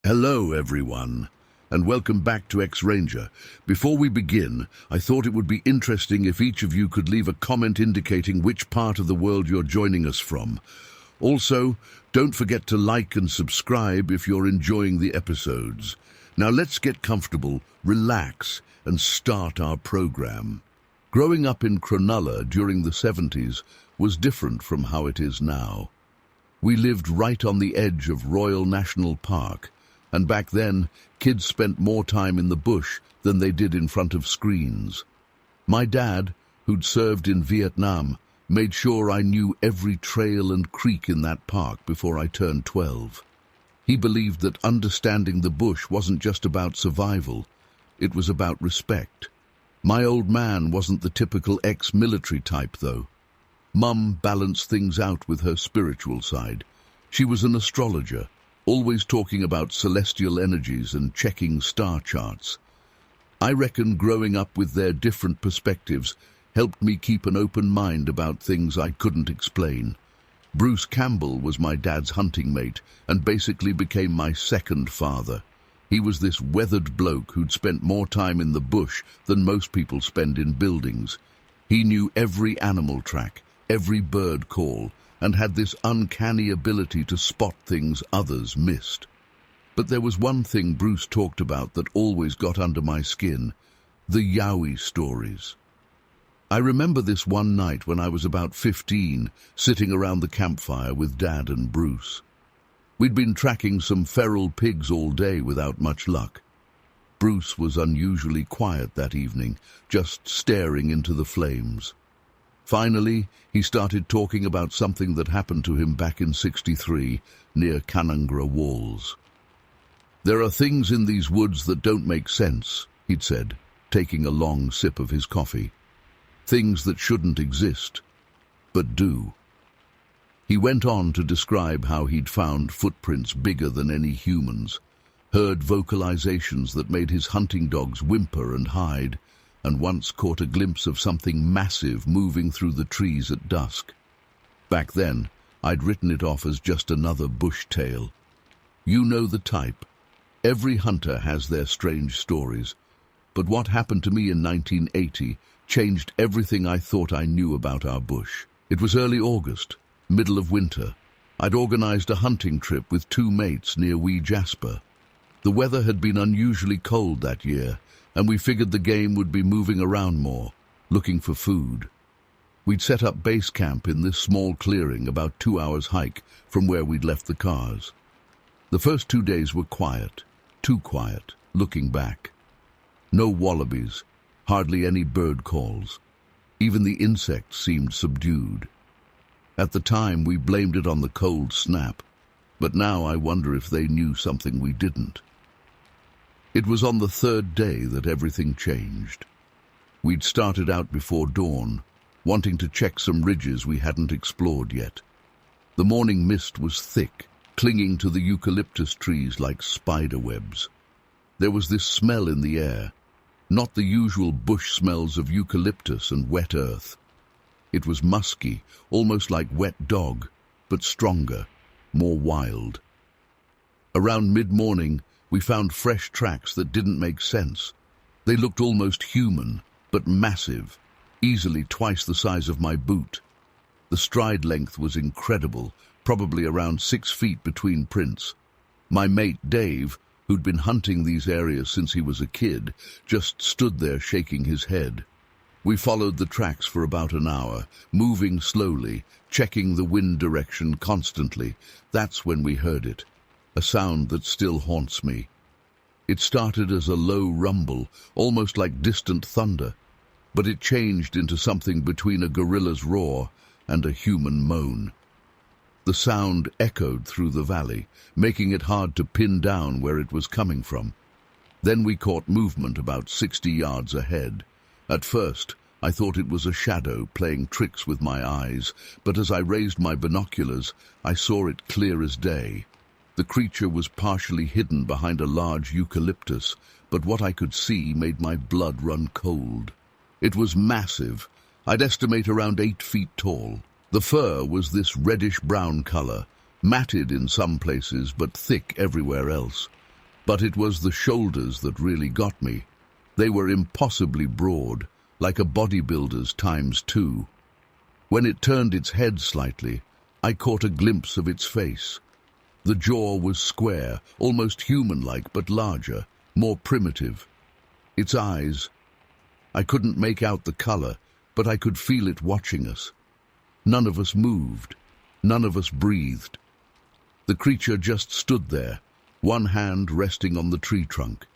Hello, everyone, and welcome back to X-Ranger. Before we begin, I thought it would be interesting if each of you could leave a comment indicating which part of the world you're joining us from. Also, don't forget to like and subscribe if you're enjoying the episodes. Now let's get comfortable, relax, and start our program. Growing up in Cronulla during the 70s was different from how it is now. We lived right on the edge of Royal National Park, and back then, kids spent more time in the bush than they did in front of screens. My dad, who'd served in Vietnam, made sure I knew every trail and creek in that park before I turned 12. He believed that understanding the bush wasn't just about survival, it was about respect. My old man wasn't the typical ex-military type, though. Mum balanced things out with her spiritual side. She was an astrologer, always talking about celestial energies and checking star charts. I reckon growing up with their different perspectives helped me keep an open mind about things I couldn't explain. Bruce Campbell was my dad's hunting mate and basically became my second father. He was this weathered bloke who'd spent more time in the bush than most people spend in buildings. He knew every animal track, every bird call, and had this uncanny ability to spot things others missed. But there was one thing Bruce talked about that always got under my skin: the Yowie stories. I remember this one night when I was about 15, sitting around the campfire with Dad and Bruce. We'd been tracking some feral pigs all day without much luck. Bruce was unusually quiet that evening, just staring into the flames. Finally, he started talking about something that happened to him back in '63, near Canangra Walls. "There are things in these woods that don't make sense," he'd said, taking a long sip of his coffee. "Things that shouldn't exist, but do." He went on to describe how he'd found footprints bigger than any humans, heard vocalizations that made his hunting dogs whimper and hide, and once caught a glimpse of something massive moving through the trees at dusk. Back then, I'd written it off as just another bush tale. You know the type. Every hunter has their strange stories. But what happened to me in 1980 changed everything I thought I knew about our bush. It was early August, middle of winter. I'd organized a hunting trip with 2 mates near Wee Jasper. The weather had been unusually cold that year, and we figured the game would be moving around more, looking for food. We'd set up base camp in this small clearing about 2 hours' hike from where we'd left the cars. The first 2 days were quiet, too quiet, looking back. No wallabies, hardly any bird calls. Even the insects seemed subdued. At the time, we blamed it on the cold snap, but now I wonder if they knew something we didn't. It was on the 3rd day that everything changed. We'd started out before dawn, wanting to check some ridges we hadn't explored yet. The morning mist was thick, clinging to the eucalyptus trees like spider webs. There was this smell in the air, not the usual bush smells of eucalyptus and wet earth. It was musky, almost like wet dog, but stronger, more wild. Around mid-morning, we found fresh tracks that didn't make sense. They looked almost human, but massive, easily twice the size of my boot. The stride length was incredible, probably around 6 feet between prints. My mate Dave, who'd been hunting these areas since he was a kid, just stood there shaking his head. We followed the tracks for about an hour, moving slowly, checking the wind direction constantly. That's when we heard it. A sound that still haunts me. It started as a low rumble, almost like distant thunder, but it changed into something between a gorilla's roar and a human moan. The sound echoed through the valley, making it hard to pin down where it was coming from. Then we caught movement about 60 yards ahead. At first, I thought it was a shadow playing tricks with my eyes, but as I raised my binoculars, I saw it clear as day. The creature was partially hidden behind a large eucalyptus, but what I could see made my blood run cold. It was massive. I'd estimate around 8 feet tall. The fur was this reddish-brown color, matted in some places but thick everywhere else. But it was the shoulders that really got me. They were impossibly broad, like a bodybuilder's times 2. When it turned its head slightly, I caught a glimpse of its face. The jaw was square, almost human-like, but larger, more primitive. Its eyes, I couldn't make out the color, but I could feel it watching us. None of us moved. None of us breathed. The creature just stood there, one hand resting on the tree trunk.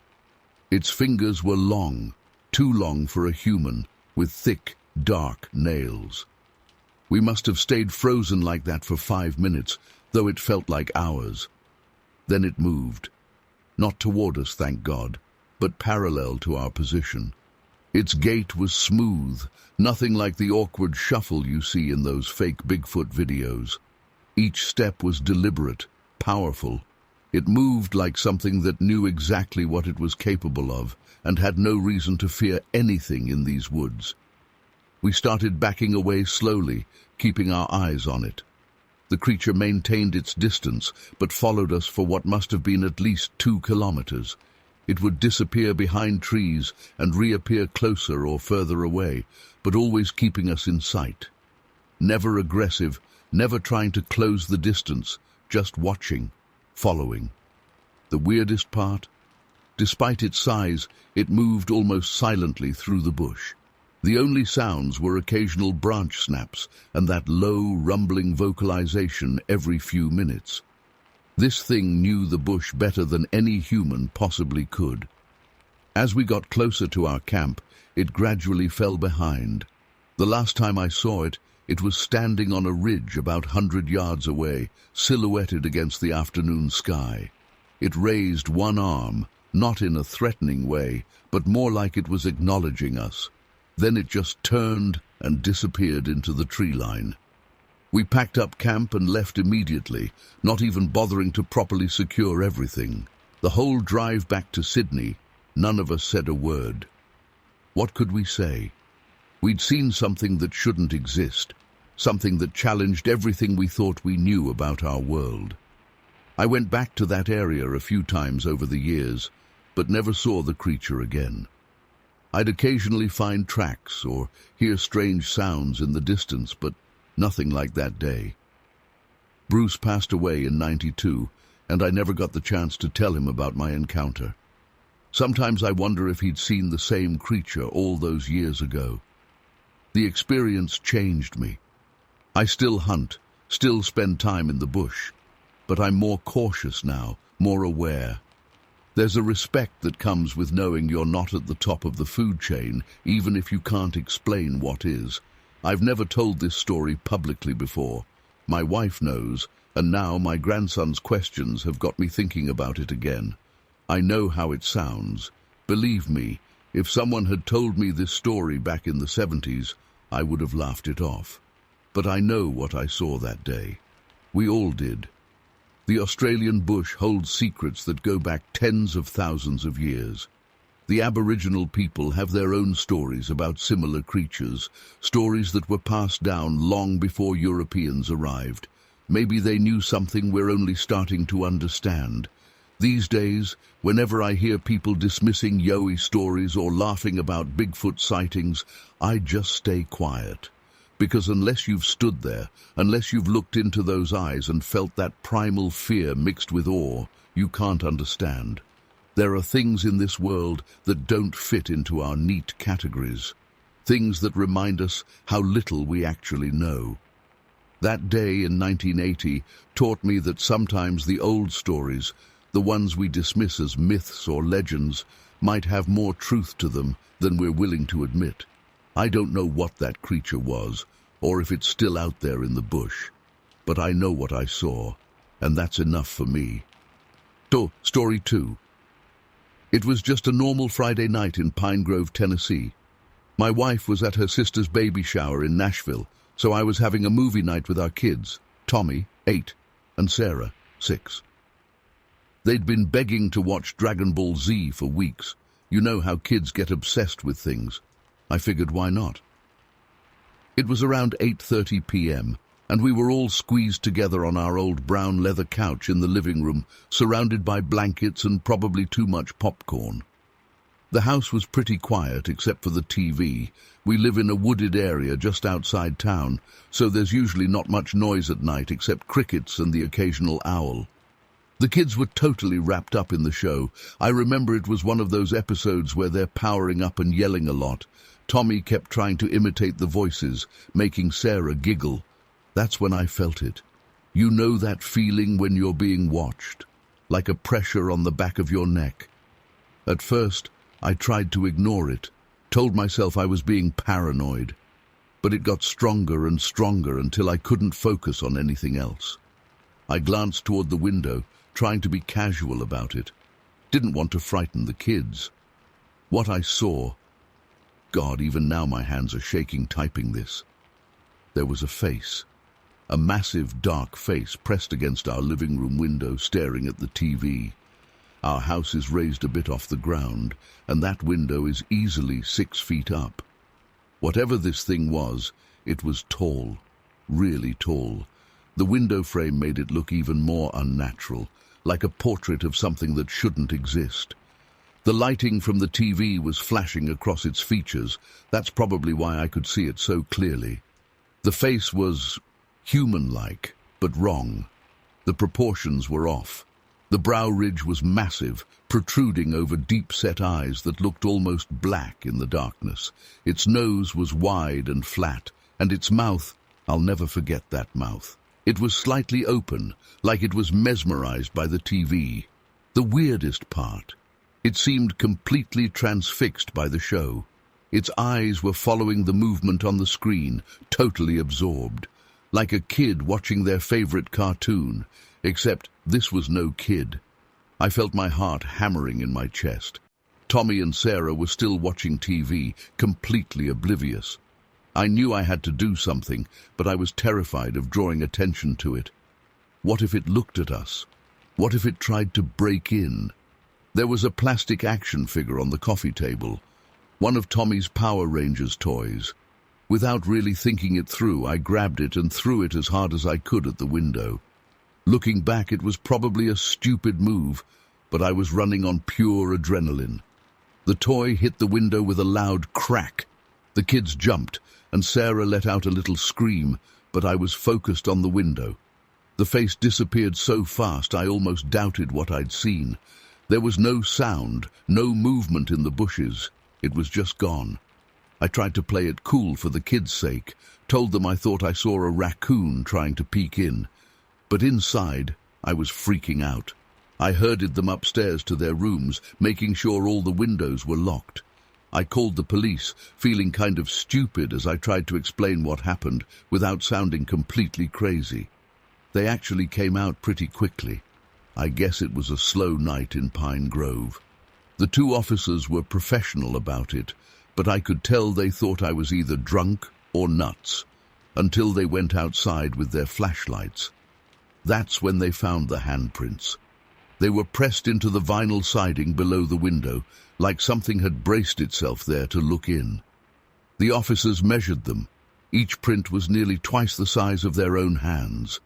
Its fingers were long, too long for a human, with thick, dark nails. We must have stayed frozen like that for 5 minutes, though it felt like hours. Then it moved. Not toward us, thank God, but parallel to our position. Its gait was smooth, nothing like the awkward shuffle you see in those fake Bigfoot videos. Each step was deliberate, powerful. It moved like something that knew exactly what it was capable of and had no reason to fear anything in these woods. We started backing away slowly, keeping our eyes on it. The creature maintained its distance, but followed us for what must have been at least 2 kilometers. It would disappear behind trees and reappear closer or further away, but always keeping us in sight. Never aggressive, never trying to close the distance, just watching, following. The weirdest part? Despite its size, it moved almost silently through the bush. The only sounds were occasional branch snaps and that low, rumbling vocalization every few minutes. This thing knew the bush better than any human possibly could. As we got closer to our camp, it gradually fell behind. The last time I saw it, it was standing on a ridge about 100 yards away, silhouetted against the afternoon sky. It raised one arm, not in a threatening way, but more like it was acknowledging us. Then it just turned and disappeared into the tree line. We packed up camp and left immediately, not even bothering to properly secure everything. The whole drive back to Sydney, none of us said a word. What could we say? We'd seen something that shouldn't exist, something that challenged everything we thought we knew about our world. I went back to that area a few times over the years, but never saw the creature again. I'd occasionally find tracks or hear strange sounds in the distance, but nothing like that day. Bruce passed away in '92, and I never got the chance to tell him about my encounter. Sometimes I wonder if he'd seen the same creature all those years ago. The experience changed me. I still hunt, still spend time in the bush, but I'm more cautious now, more aware. There's a respect that comes with knowing you're not at the top of the food chain, even if you can't explain what is. I've never told this story publicly before. My wife knows, and now my grandson's questions have got me thinking about it again. I know how it sounds. Believe me, if someone had told me this story back in the 70s, I would have laughed it off. But I know what I saw that day. We all did. The Australian bush holds secrets that go back tens of thousands of years. The Aboriginal people have their own stories about similar creatures, stories that were passed down long before Europeans arrived. Maybe they knew something we're only starting to understand. These days, whenever I hear people dismissing Yowie stories or laughing about Bigfoot sightings, I just stay quiet. Because unless you've stood there, unless you've looked into those eyes and felt that primal fear mixed with awe, you can't understand. There are things in this world that don't fit into our neat categories. Things that remind us how little we actually know. That day in 1980 taught me that sometimes the old stories, the ones we dismiss as myths or legends, might have more truth to them than we're willing to admit. I don't know what that creature was, or if it's still out there in the bush, but I know what I saw, and that's enough for me. So, story 2. It was just a normal Friday night in Pine Grove, Tennessee. My wife was at her sister's baby shower in Nashville, so I was having a movie night with our kids, Tommy, 8, and Sarah, 6. They'd been begging to watch Dragon Ball Z for weeks. You know how kids get obsessed with things. I figured why not? It was around 8:30 p.m. and we were all squeezed together on our old brown leather couch in the living room, surrounded by blankets and probably too much popcorn. The house was pretty quiet except for the TV. We live in a wooded area just outside town, so there's usually not much noise at night except crickets and the occasional owl. The kids were totally wrapped up in the show. I remember it was one of those episodes where they're powering up and yelling a lot. Tommy kept trying to imitate the voices, making Sarah giggle. That's when I felt it. You know that feeling when you're being watched, like a pressure on the back of your neck. At first, I tried to ignore it, told myself I was being paranoid. But it got stronger and stronger until I couldn't focus on anything else. I glanced toward the window, trying to be casual about it. Didn't want to frighten the kids. What I saw... God, even now my hands are shaking typing this. There was a face. A massive, dark face pressed against our living room window, staring at the TV. Our house is raised a bit off the ground, and that window is easily 6 feet up. Whatever this thing was, it was tall, really tall. The window frame made it look even more unnatural, like a portrait of something that shouldn't exist. The lighting from the TV was flashing across its features. That's probably why I could see it so clearly. The face was human-like, but wrong. The proportions were off. The brow ridge was massive, protruding over deep-set eyes that looked almost black in the darkness. Its nose was wide and flat, and its mouth, I'll never forget that mouth. It was slightly open, like it was mesmerized by the TV. The weirdest part, it seemed completely transfixed by the show. Its eyes were following the movement on the screen, totally absorbed, like a kid watching their favorite cartoon. Except this was no kid. I felt my heart hammering in my chest. Tommy and Sarah were still watching TV, completely oblivious. I knew I had to do something, but I was terrified of drawing attention to it. What if it looked at us? What if it tried to break in? There was a plastic action figure on the coffee table, one of Tommy's Power Rangers toys. Without really thinking it through, I grabbed it and threw it as hard as I could at the window. Looking back, it was probably a stupid move, but I was running on pure adrenaline. The toy hit the window with a loud crack. The kids jumped, and Sarah let out a little scream, but I was focused on the window. The face disappeared so fast I almost doubted what I'd seen. There was no sound, no movement in the bushes. It was just gone. I tried to play it cool for the kids' sake, told them I thought I saw a raccoon trying to peek in. But inside, I was freaking out. I herded them upstairs to their rooms, making sure all the windows were locked. I called the police, feeling kind of stupid as I tried to explain what happened without sounding completely crazy. They actually came out pretty quickly. I guess it was a slow night in Pine Grove. The 2 officers were professional about it, but I could tell they thought I was either drunk or nuts, until they went outside with their flashlights. That's when they found the handprints. They were pressed into the vinyl siding below the window, like something had braced itself there to look in. The officers measured them. Each print was nearly twice the size of their own hands.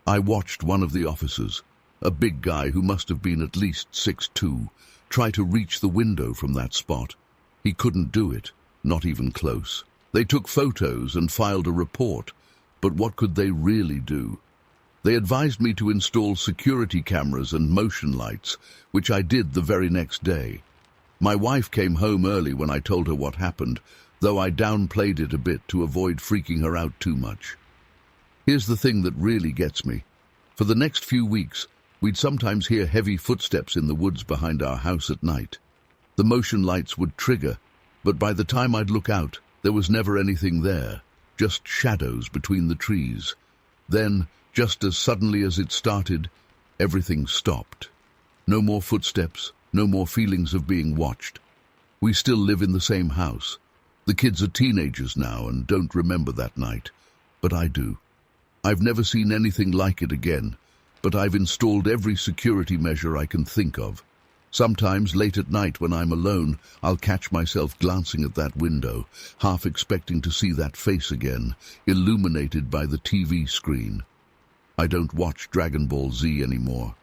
I watched one of the officers, a big guy who must have been at least 6'2", try to reach the window from that spot. He couldn't do it, not even close. They took photos and filed a report, but what could they really do? They advised me to install security cameras and motion lights, which I did the very next day. My wife came home early when I told her what happened, though I downplayed it a bit to avoid freaking her out too much. Here's the thing that really gets me. For the next few weeks, we'd sometimes hear heavy footsteps in the woods behind our house at night. The motion lights would trigger, but by the time I'd look out, there was never anything there, just shadows between the trees. Then, just as suddenly as it started, everything stopped. No more footsteps, no more feelings of being watched. We still live in the same house. The kids are teenagers now and don't remember that night, but I do. I've never seen anything like it again, but I've installed every security measure I can think of. Sometimes, late at night when I'm alone, I'll catch myself glancing at that window, half expecting to see that face again, illuminated by the TV screen. I don't watch Dragon Ball Z anymore.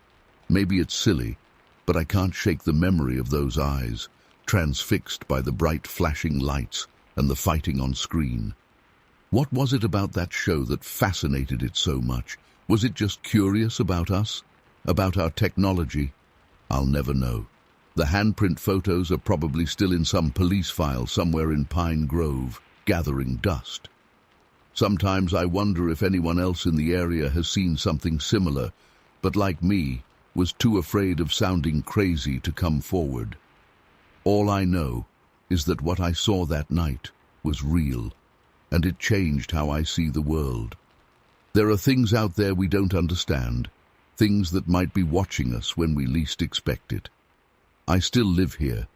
Maybe it's silly, but I can't shake the memory of those eyes, transfixed by the bright flashing lights and the fighting on screen. What was it about that show that fascinated it so much? Was it just curious about us? About our technology? I'll never know. The handprint photos are probably still in some police file somewhere in Pine Grove, gathering dust. Sometimes I wonder if anyone else in the area has seen something similar, but like me, was too afraid of sounding crazy to come forward. All I know is that what I saw that night was real, and it changed how I see the world. There are things out there we don't understand, things that might be watching us when we least expect it. I still live here,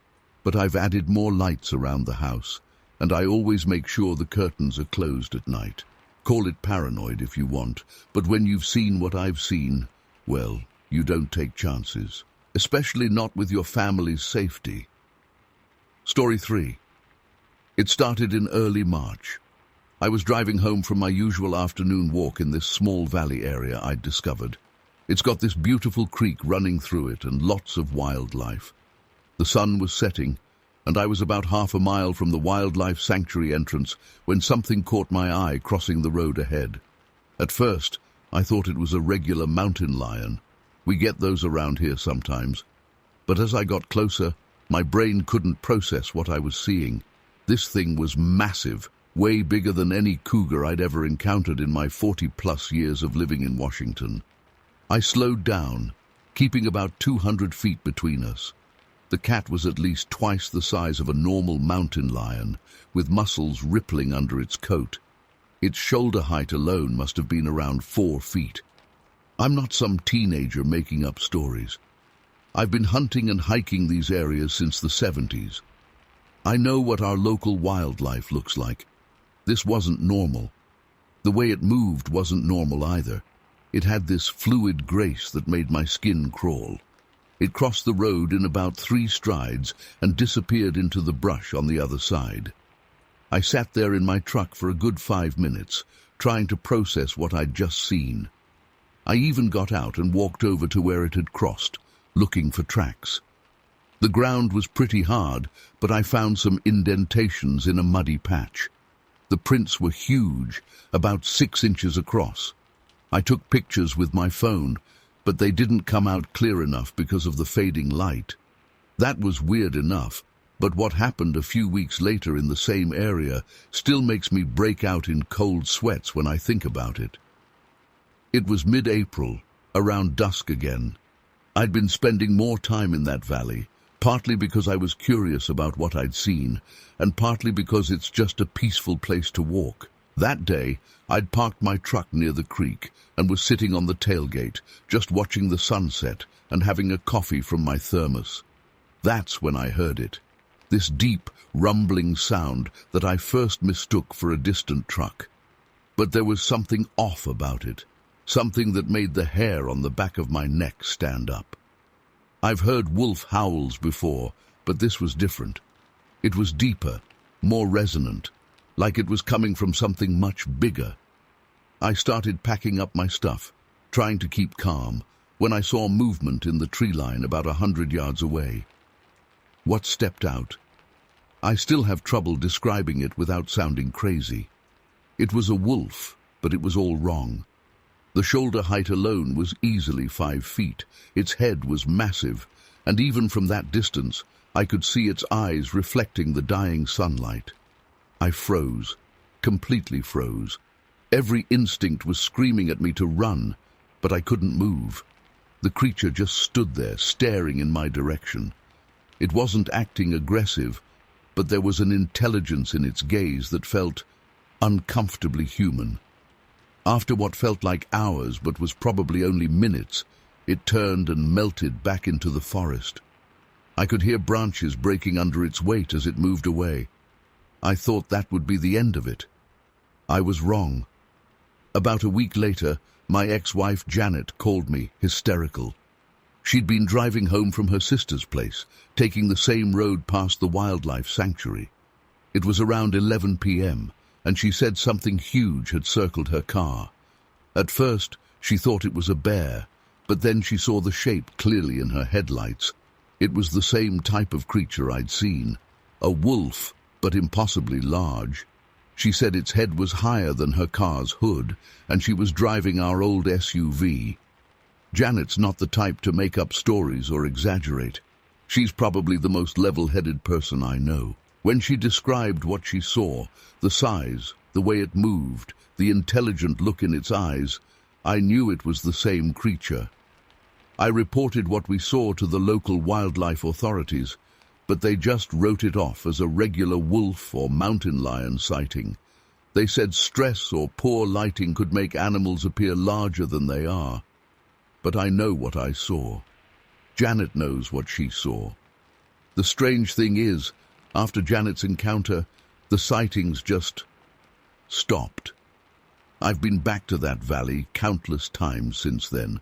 but I've added more lights around the house, and I always make sure the curtains are closed at night. Call it paranoid if you want, but when you've seen what I've seen, well, you don't take chances, especially not with your family's safety. Story 3. It started in early March. I was driving home from my usual afternoon walk in this small valley area I'd discovered. It's got this beautiful creek running through it and lots of wildlife. The sun was setting, and I was about half a mile from the wildlife sanctuary entrance when something caught my eye crossing the road ahead. At first, I thought it was a regular mountain lion. We get those around here sometimes. But as I got closer, my brain couldn't process what I was seeing. This thing was massive, way bigger than any cougar I'd ever encountered in my 40-plus years of living in Washington. I slowed down, keeping about 200 feet between us. The cat was at least twice the size of a normal mountain lion, with muscles rippling under its coat. Its shoulder height alone must have been around 4 feet. I'm not some teenager making up stories. I've been hunting and hiking these areas since the 70s. I know what our local wildlife looks like. This wasn't normal. The way it moved wasn't normal either. It had this fluid grace that made my skin crawl. It crossed the road in about 3 strides and disappeared into the brush on the other side. I sat there in my truck for a good 5 minutes, trying to process what I'd just seen. I even got out and walked over to where it had crossed, looking for tracks. The ground was pretty hard, but I found some indentations in a muddy patch. The prints were huge, about 6 inches across. I took pictures with my phone, but they didn't come out clear enough because of the fading light. That was weird enough, but what happened a few weeks later in the same area still makes me break out in cold sweats when I think about it. It was mid-April, around dusk again. I'd been spending more time in that valley, partly because I was curious about what I'd seen, and partly because it's just a peaceful place to walk. That day, I'd parked my truck near the creek and was sitting on the tailgate, just watching the sunset and having a coffee from my thermos. That's when I heard it. This deep, rumbling sound that I first mistook for a distant truck. But there was something off about it. Something that made the hair on the back of my neck stand up. I've heard wolf howls before, but this was different. It was deeper, more resonant, like it was coming from something much bigger. I started packing up my stuff, trying to keep calm, when I saw movement in the tree line about 100 yards away. What stepped out? I still have trouble describing it without sounding crazy. It was a wolf, but it was all wrong. The shoulder height alone was easily 5 feet. Its head was massive, and even from that distance, I could see its eyes reflecting the dying sunlight. I froze, completely froze. Every instinct was screaming at me to run, but I couldn't move. The creature just stood there, staring in my direction. It wasn't acting aggressive, but there was an intelligence in its gaze that felt uncomfortably human. After what felt like hours but was probably only minutes, it turned and melted back into the forest. I could hear branches breaking under its weight as it moved away. I thought that would be the end of it. I was wrong. About a week later, my ex-wife Janet called me, hysterical. She'd been driving home from her sister's place, taking the same road past the wildlife sanctuary. It was around 11 p.m., and she said something huge had circled her car. At first, she thought it was a bear, but then she saw the shape clearly in her headlights. It was the same type of creature I'd seen, a wolf, but impossibly large. She said its head was higher than her car's hood, and she was driving our old SUV. Janet's not the type to make up stories or exaggerate. She's probably the most level-headed person I know. When she described what she saw, the size, the way it moved, the intelligent look in its eyes, I knew it was the same creature. I reported what we saw to the local wildlife authorities, but they just wrote it off as a regular wolf or mountain lion sighting. They said stress or poor lighting could make animals appear larger than they are. But I know what I saw. Janet knows what she saw. The strange thing is, after Janet's encounter, the sightings just stopped. I've been back to that valley countless times since then,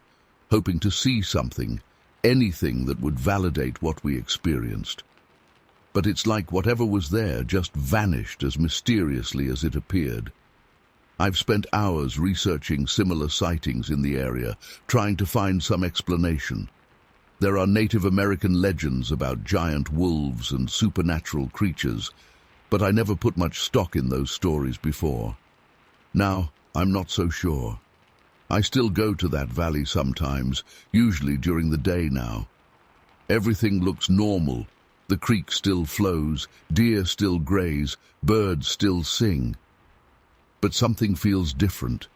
hoping to see something, anything that would validate what we experienced. But it's like whatever was there just vanished as mysteriously as it appeared. I've spent hours researching similar sightings in the area, trying to find some explanation. There are Native American legends about giant wolves and supernatural creatures, but I never put much stock in those stories before. Now, I'm not so sure. I still go to that valley sometimes, usually during the day now. Everything looks normal. The creek still flows, deer still graze, birds still sing. But something feels different.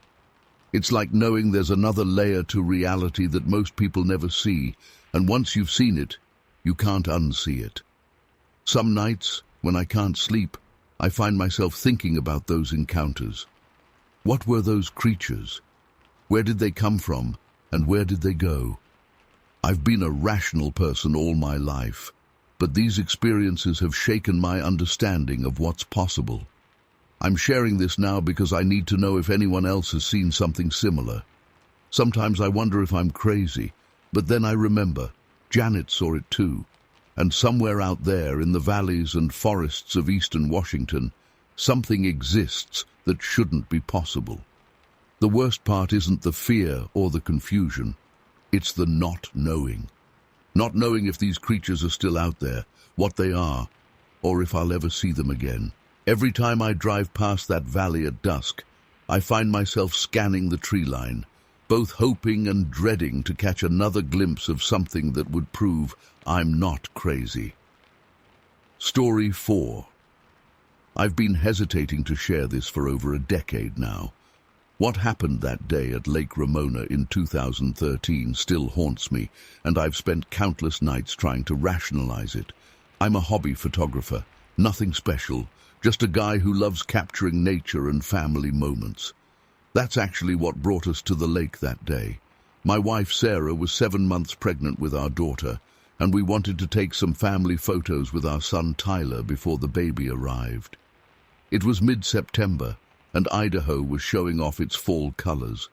It's like knowing there's another layer to reality that most people never see, and once you've seen it, you can't unsee it. Some nights, when I can't sleep, I find myself thinking about those encounters. What were those creatures? Where did they come from, and where did they go? I've been a rational person all my life, but these experiences have shaken my understanding of what's possible. I'm sharing this now because I need to know if anyone else has seen something similar. Sometimes I wonder if I'm crazy, but then I remember, Janet saw it too, and somewhere out there in the valleys and forests of eastern Washington, something exists that shouldn't be possible. The worst part isn't the fear or the confusion, it's the not knowing. Not knowing if these creatures are still out there, what they are, or if I'll ever see them again. Every time I drive past that valley at dusk, I find myself scanning the tree line, both hoping and dreading to catch another glimpse of something that would prove I'm not crazy. Story 4. I've been hesitating to share this for over a decade now. What happened that day at Lake Ramona in 2013 still haunts me, and I've spent countless nights trying to rationalize it. I'm a hobby photographer, nothing special, just a guy who loves capturing nature and family moments. That's actually what brought us to the lake that day. My wife Sarah was 7 months pregnant with our daughter, and we wanted to take some family photos with our son Tyler before the baby arrived. It was mid-September, and Idaho was showing off its fall colors.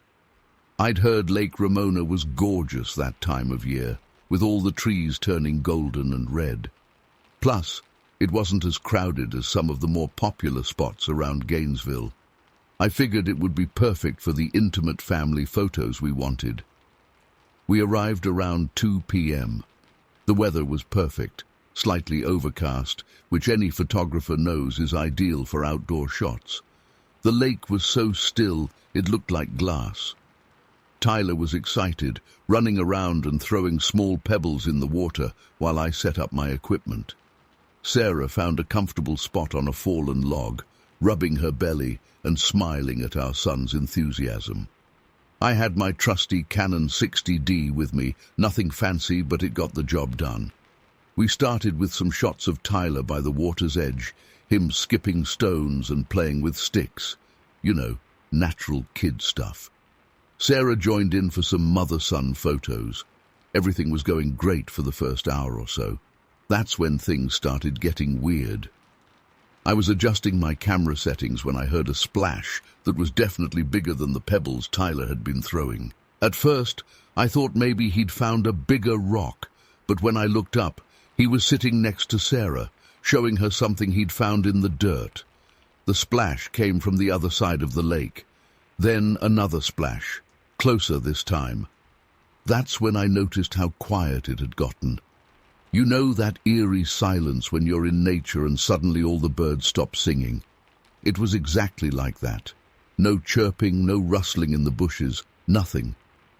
I'd heard Lake Ramona was gorgeous that time of year, with all the trees turning golden and red. Plus, it wasn't as crowded as some of the more popular spots around Gainesville. I figured it would be perfect for the intimate family photos we wanted. We arrived around 2 p.m. The weather was perfect, slightly overcast, which any photographer knows is ideal for outdoor shots. The lake was so still, it looked like glass. Tyler was excited, running around and throwing small pebbles in the water while I set up my equipment. Sarah found a comfortable spot on a fallen log, rubbing her belly and smiling at our son's enthusiasm. I had my trusty Canon 60D with me, nothing fancy, but it got the job done. We started with some shots of Tyler by the water's edge, him skipping stones and playing with sticks. You know, natural kid stuff. Sarah joined in for some mother-son photos. Everything was going great for the first hour or so. That's when things started getting weird. I was adjusting my camera settings when I heard a splash that was definitely bigger than the pebbles Tyler had been throwing. At first, I thought maybe he'd found a bigger rock, but when I looked up, he was sitting next to Sarah, showing her something he'd found in the dirt. The splash came from the other side of the lake. Then another splash, closer this time. That's when I noticed how quiet it had gotten. You know that eerie silence when you're in nature and suddenly all the birds stop singing? It was exactly like that. No chirping, no rustling in the bushes, nothing.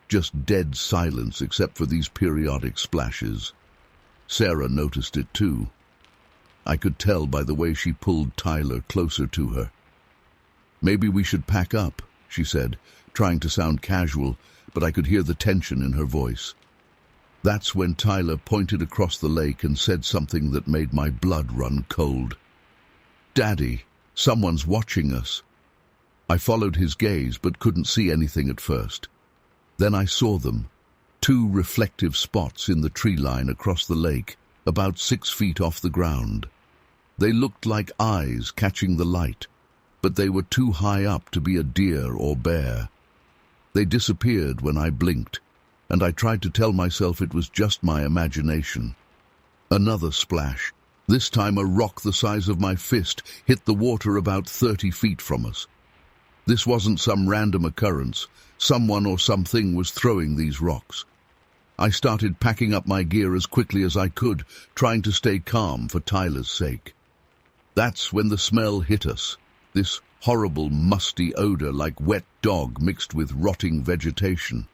Just dead silence except for these periodic splashes. Sarah noticed it too. I could tell by the way she pulled Tyler closer to her. "Maybe we should pack up," she said, trying to sound casual, but I could hear the tension in her voice. That's when Tyler pointed across the lake and said something that made my blood run cold. "Daddy, someone's watching us." I followed his gaze but couldn't see anything at first. Then I saw them, 2 reflective spots in the tree line across the lake, about 6 feet off the ground. They looked like eyes catching the light, but they were too high up to be a deer or bear. They disappeared when I blinked, and I tried to tell myself it was just my imagination. Another splash. This time a rock the size of my fist hit the water about 30 feet from us. This wasn't some random occurrence. Someone or something was throwing these rocks. I started packing up my gear as quickly as I could, trying to stay calm for Tyler's sake. That's when the smell hit us, this horrible musty odor like wet dog mixed with rotting vegetation.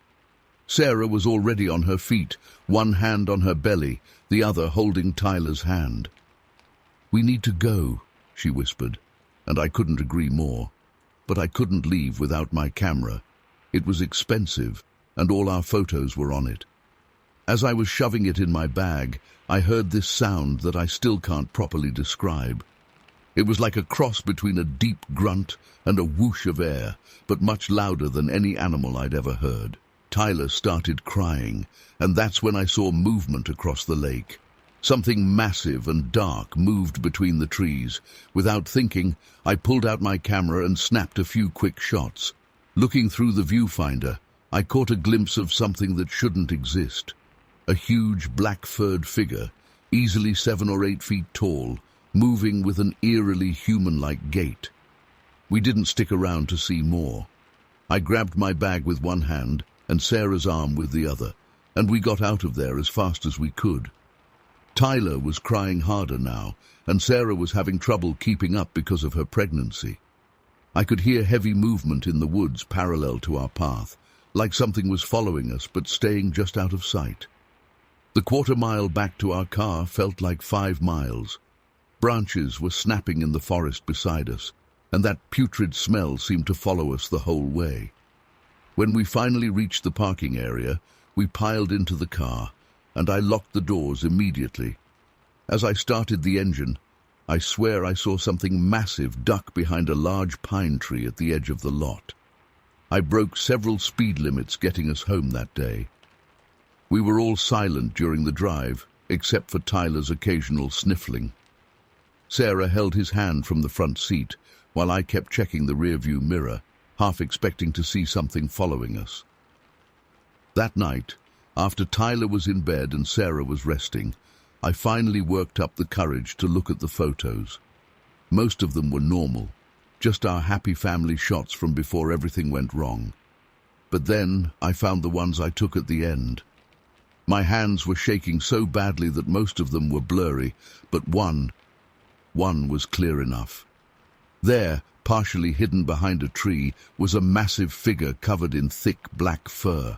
Sarah was already on her feet, one hand on her belly, the other holding Tyler's hand. "We need to go," she whispered, and I couldn't agree more. But I couldn't leave without my camera. It was expensive, and all our photos were on it. As I was shoving it in my bag, I heard this sound that I still can't properly describe. It was like a cross between a deep grunt and a whoosh of air, but much louder than any animal I'd ever heard. Tyler started crying, and that's when I saw movement across the lake. Something massive and dark moved between the trees. Without thinking, I pulled out my camera and snapped a few quick shots. Looking through the viewfinder, I caught a glimpse of something that shouldn't exist. A huge black-furred figure, easily 7 or 8 feet tall, moving with an eerily human-like gait. We didn't stick around to see more. I grabbed my bag with one hand and Sarah's arm with the other, and we got out of there as fast as we could. Tyler was crying harder now, and Sarah was having trouble keeping up because of her pregnancy. I could hear heavy movement in the woods parallel to our path, like something was following us but staying just out of sight. The 1/4 mile back to our car felt like 5 miles. Branches were snapping in the forest beside us, and that putrid smell seemed to follow us the whole way. When we finally reached the parking area, we piled into the car, and I locked the doors immediately. As I started the engine, I swear I saw something massive duck behind a large pine tree at the edge of the lot. I broke several speed limits getting us home that day. We were all silent during the drive, except for Tyler's occasional sniffling. Sarah held his hand from the front seat, while I kept checking the rearview mirror, half expecting to see something following us. That night, after Tyler was in bed and Sarah was resting, I finally worked up the courage to look at the photos. Most of them were normal, just our happy family shots from before everything went wrong. But then I found the ones I took at the end. My hands were shaking so badly that most of them were blurry, but one was clear enough. There, partially hidden behind a tree, was a massive figure covered in thick black fur.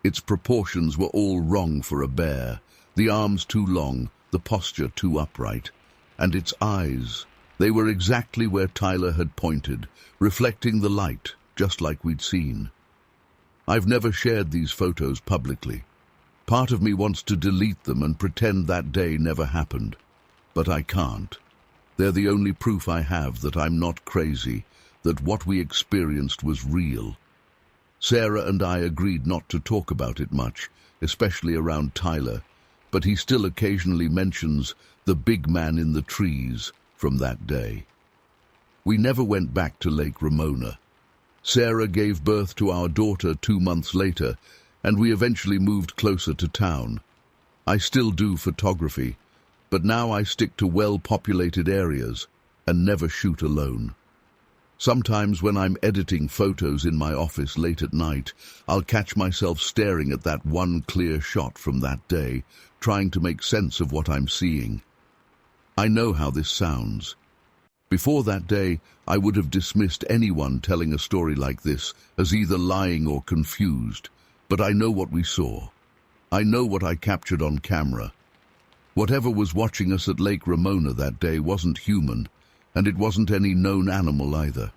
Its proportions were all wrong for a bear, the arms too long, the posture too upright, and its eyes. They were exactly where Tyler had pointed, reflecting the light, just like we'd seen. I've never shared these photos publicly. Part of me wants to delete them and pretend that day never happened, but I can't. They're the only proof I have that I'm not crazy, that what we experienced was real. Sarah and I agreed not to talk about it much, especially around Tyler, but he still occasionally mentions the big man in the trees from that day. We never went back to Lake Ramona. Sarah gave birth to our daughter 2 months later, and we eventually moved closer to town. I still do photography, but now I stick to well-populated areas and never shoot alone. Sometimes when I'm editing photos in my office late at night, I'll catch myself staring at that one clear shot from that day, trying to make sense of what I'm seeing. I know how this sounds. Before that day, I would have dismissed anyone telling a story like this as either lying or confused, but I know what we saw. I know what I captured on camera. Whatever was watching us at Lake Ramona that day wasn't human, and it wasn't any known animal either.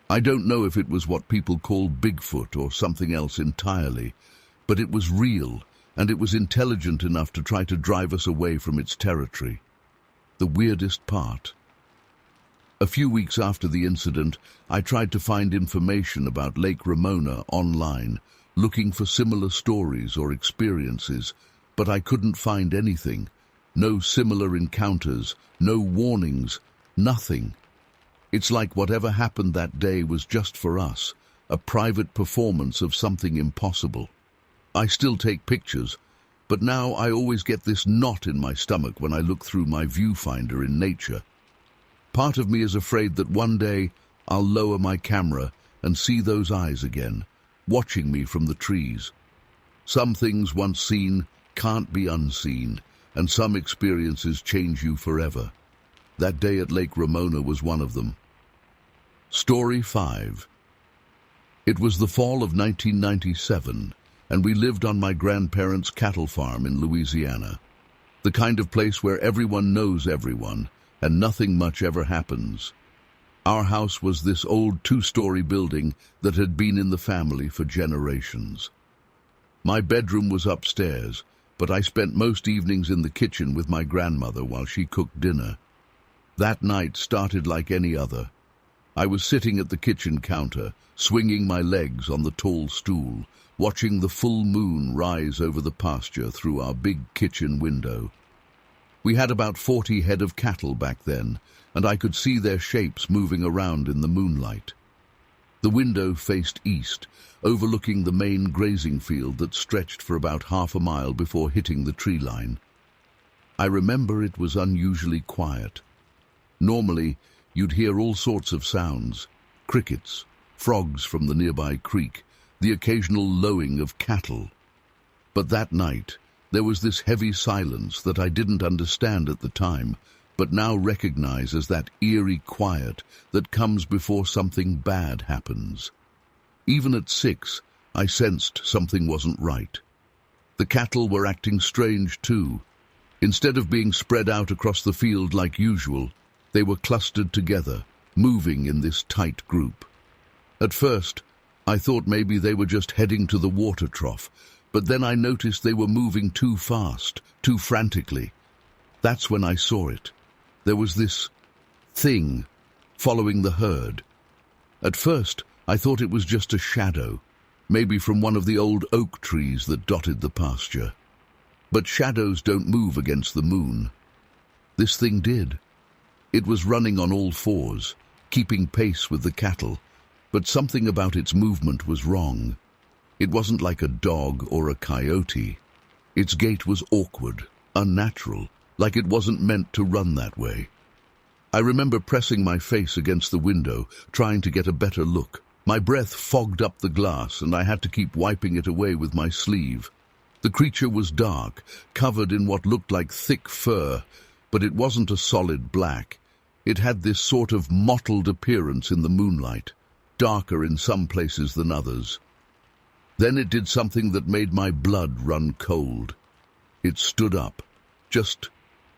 I don't know if it was what people call Bigfoot or something else entirely, but it was real, and it was intelligent enough to try to drive us away from its territory. The weirdest part. A few weeks after the incident, I tried to find information about Lake Ramona online, looking for similar stories or experiences, but I couldn't find anything. No similar encounters, no warnings, nothing. It's like whatever happened that day was just for us, a private performance of something impossible. I still take pictures, but now I always get this knot in my stomach when I look through my viewfinder in nature. Part of me is afraid that one day I'll lower my camera and see those eyes again, watching me from the trees. Some things once seen can't be unseen, and some experiences change you forever. That day at Lake Ramona was one of them. Story 5. It was the fall of 1997, and we lived on my grandparents' cattle farm in Louisiana. The kind of place where everyone knows everyone, and nothing much ever happens. Our house was this old 2-story building that had been in the family for generations. My bedroom was upstairs, but I spent most evenings in the kitchen with my grandmother while she cooked dinner. That night started like any other. I was sitting at the kitchen counter, swinging my legs on the tall stool, watching the full moon rise over the pasture through our big kitchen window. We had about 40 head of cattle back then, and I could see their shapes moving around in the moonlight. The window faced east, overlooking the Maine grazing field that stretched for about half a mile before hitting the tree line. I remember it was unusually quiet. Normally, you'd hear all sorts of sounds: crickets, frogs from the nearby creek, the occasional lowing of cattle. But that night, there was this heavy silence that I didn't understand at the time, but now recognize as that eerie quiet that comes before something bad happens. Even at 6, I sensed something wasn't right. The cattle were acting strange too. Instead of being spread out across the field like usual, they were clustered together, moving in this tight group. At first, I thought maybe they were just heading to the water trough, but then I noticed they were moving too fast, too frantically. That's when I saw it. There was this thing following the herd. At first, I thought it was just a shadow, maybe from one of the old oak trees that dotted the pasture. But shadows don't move against the moon. This thing did. It was running on all fours, keeping pace with the cattle, but something about its movement was wrong. It wasn't like a dog or a coyote. Its gait was awkward, unnatural, like it wasn't meant to run that way. I remember pressing my face against the window, trying to get a better look. My breath fogged up the glass, and I had to keep wiping it away with my sleeve. The creature was dark, covered in what looked like thick fur, but it wasn't a solid black. It had this sort of mottled appearance in the moonlight, darker in some places than others. Then it did something that made my blood run cold. It stood up, just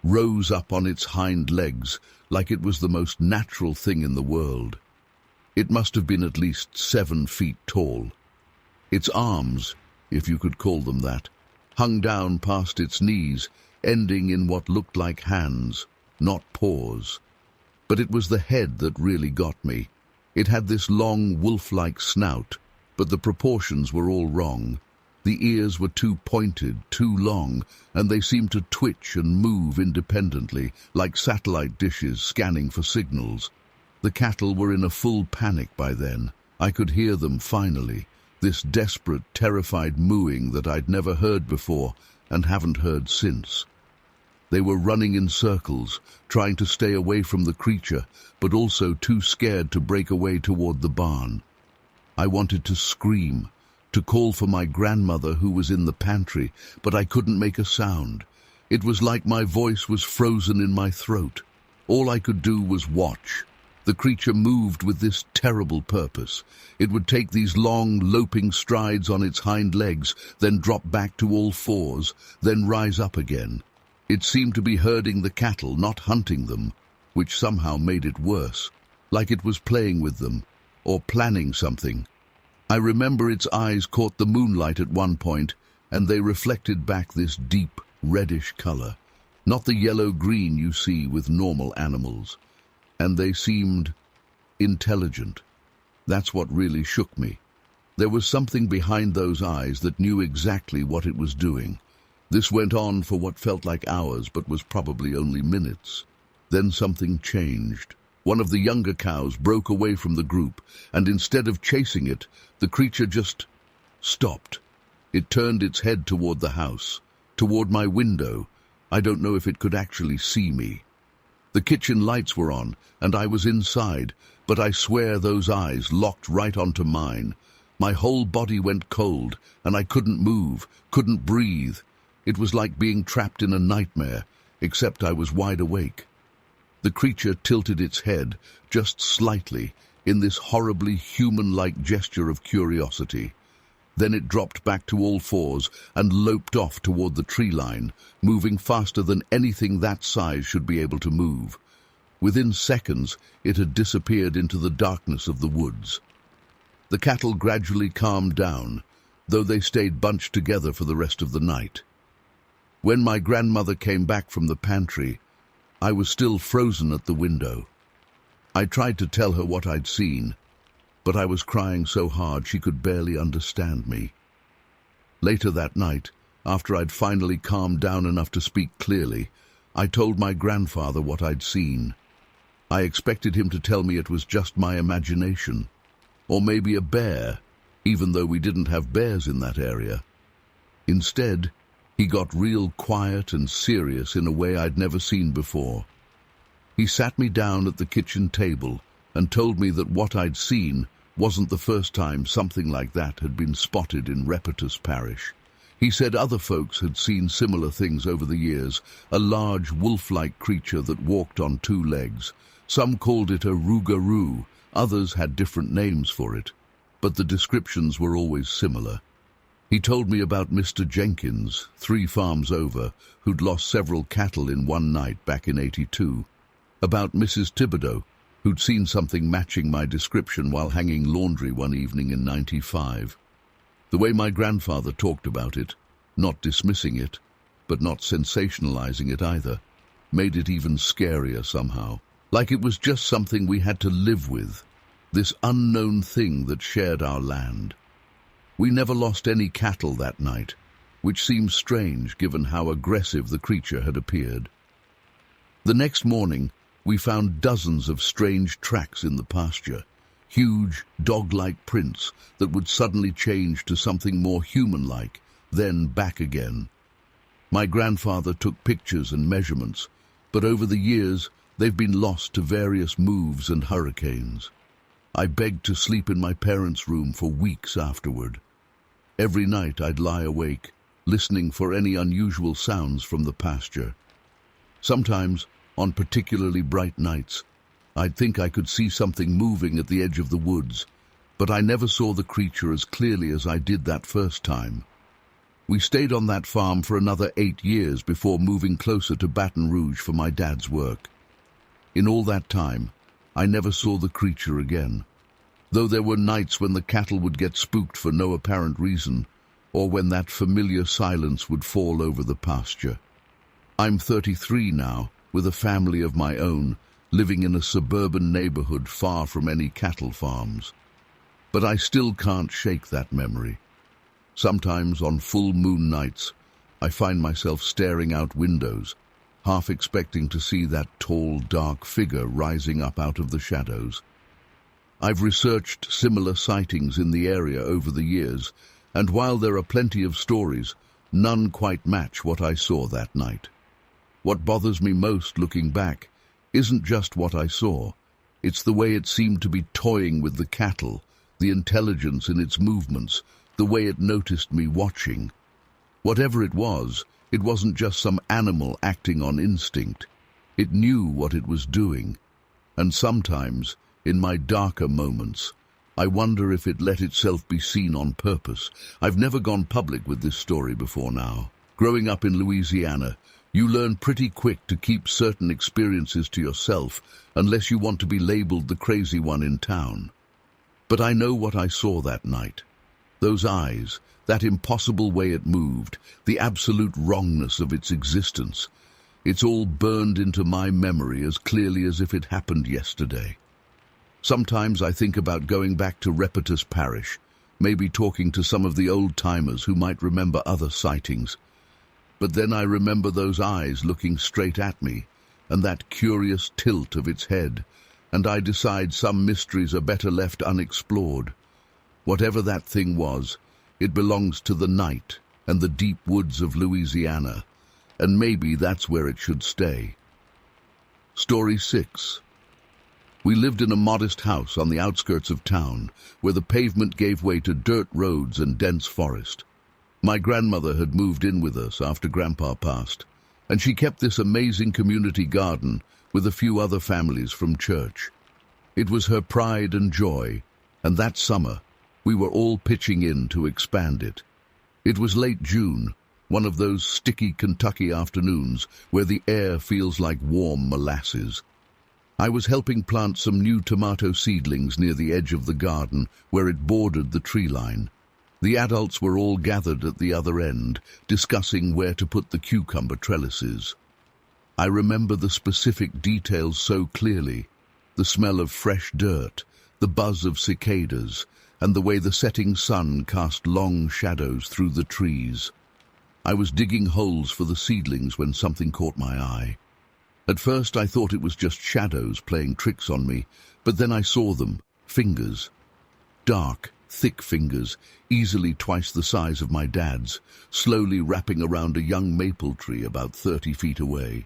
rose up on its hind legs, like it was the most natural thing in the world. It must have been at least 7 feet tall. Its arms, if you could call them that, hung down past its knees, ending in what looked like hands, not paws. But it was the head that really got me. It had this long, wolf-like snout, but the proportions were all wrong. The ears were too pointed, too long, and they seemed to twitch and move independently, like satellite dishes scanning for signals. The cattle were in a full panic by then. I could hear them finally, this desperate, terrified mooing that I'd never heard before and haven't heard since. They were running in circles, trying to stay away from the creature, but also too scared to break away toward the barn. I wanted to scream, to call for my grandmother who was in the pantry, but I couldn't make a sound. It was like my voice was frozen in my throat. All I could do was watch. The creature moved with this terrible purpose. It would take these long, loping strides on its hind legs, then drop back to all fours, then rise up again. It seemed to be herding the cattle, not hunting them, which somehow made it worse, like it was playing with them, or planning something. I remember its eyes caught the moonlight at one point, and they reflected back this deep, reddish color, not the yellow-green you see with normal animals. And they seemed intelligent. That's what really shook me. There was something behind those eyes that knew exactly what it was doing. This went on for what felt like hours, but was probably only minutes. Then something changed. One of the younger cows broke away from the group, and instead of chasing it, the creature just stopped. It turned its head toward the house, toward my window. I don't know if it could actually see me. The kitchen lights were on, and I was inside, but I swear those eyes locked right onto mine. My whole body went cold, and I couldn't move, couldn't breathe. It was like being trapped in a nightmare, except I was wide awake. The creature tilted its head, just slightly, in this horribly human-like gesture of curiosity. Then it dropped back to all fours and loped off toward the tree line, moving faster than anything that size should be able to move. Within seconds, it had disappeared into the darkness of the woods. The cattle gradually calmed down, though they stayed bunched together for the rest of the night. When my grandmother came back from the pantry, I was still frozen at the window. I tried to tell her what I'd seen, but I was crying so hard she could barely understand me. Later that night, after I'd finally calmed down enough to speak clearly, I told my grandfather what I'd seen. I expected him to tell me it was just my imagination, or maybe a bear, even though we didn't have bears in that area. Instead, he got real quiet and serious in a way I'd never seen before. He sat me down at the kitchen table and told me that what I'd seen wasn't the first time something like that had been spotted in Repettus Parish. He said other folks had seen similar things over the years, a large wolf-like creature that walked on two legs. Some called it a rougarou, others had different names for it, but the descriptions were always similar. He told me about Mr. Jenkins, 3 farms over, who'd lost several cattle in one night back in '82. About Mrs. Thibodeau, who'd seen something matching my description while hanging laundry one evening in '95. The way my grandfather talked about it, not dismissing it, but not sensationalizing it either, made it even scarier somehow. Like it was just something we had to live with, this unknown thing that shared our land. We never lost any cattle that night, which seemed strange given how aggressive the creature had appeared. The next morning, we found dozens of strange tracks in the pasture, huge, dog-like prints that would suddenly change to something more human-like, then back again. My grandfather took pictures and measurements, but over the years, they've been lost to various moves and hurricanes. I begged to sleep in my parents' room for weeks afterward. Every night I'd lie awake, listening for any unusual sounds from the pasture. Sometimes, on particularly bright nights, I'd think I could see something moving at the edge of the woods, but I never saw the creature as clearly as I did that first time. We stayed on that farm for another 8 years before moving closer to Baton Rouge for my dad's work. In all that time, I never saw the creature again, though there were nights when the cattle would get spooked for no apparent reason, or when that familiar silence would fall over the pasture. I'm 33 now, with a family of my own, living in a suburban neighborhood far from any cattle farms. But I still can't shake that memory. Sometimes on full moon nights, I find myself staring out windows, half expecting to see that tall, dark figure rising up out of the shadows. I've researched similar sightings in the area over the years, and while there are plenty of stories, none quite match what I saw that night. What bothers me most looking back isn't just what I saw. It's the way it seemed to be toying with the cattle, the intelligence in its movements, the way it noticed me watching. Whatever it wasn't just some animal acting on instinct. It knew what it was doing. And sometimes, in my darker moments, I wonder if it let itself be seen on purpose. I've never gone public with this story before now. Growing up in Louisiana, you learn pretty quick to keep certain experiences to yourself unless you want to be labeled the crazy one in town. But I know what I saw that night. Those eyes, that impossible way it moved, the absolute wrongness of its existence. It's all burned into my memory as clearly as if it happened yesterday. Sometimes I think about going back to Repettus Parish, maybe talking to some of the old-timers who might remember other sightings. But then I remember those eyes looking straight at me, and that curious tilt of its head, and I decide some mysteries are better left unexplored. Whatever that thing was, it belongs to the night and the deep woods of Louisiana, and maybe that's where it should stay. Story 6. We lived in a modest house on the outskirts of town, where the pavement gave way to dirt roads and dense forest. My grandmother had moved in with us after Grandpa passed, and she kept this amazing community garden with a few other families from church. It was her pride and joy, and that summer, we were all pitching in to expand it. It was late June, one of those sticky Kentucky afternoons where the air feels like warm molasses. I was helping plant some new tomato seedlings near the edge of the garden where it bordered the tree line. The adults were all gathered at the other end, discussing where to put the cucumber trellises. I remember the specific details so clearly: the smell of fresh dirt, the buzz of cicadas, and the way the setting sun cast long shadows through the trees. I was digging holes for the seedlings when something caught my eye. At first I thought it was just shadows playing tricks on me, but then I saw them, fingers. Dark, thick fingers, easily twice the size of my dad's, slowly wrapping around a young maple tree about 30 feet away.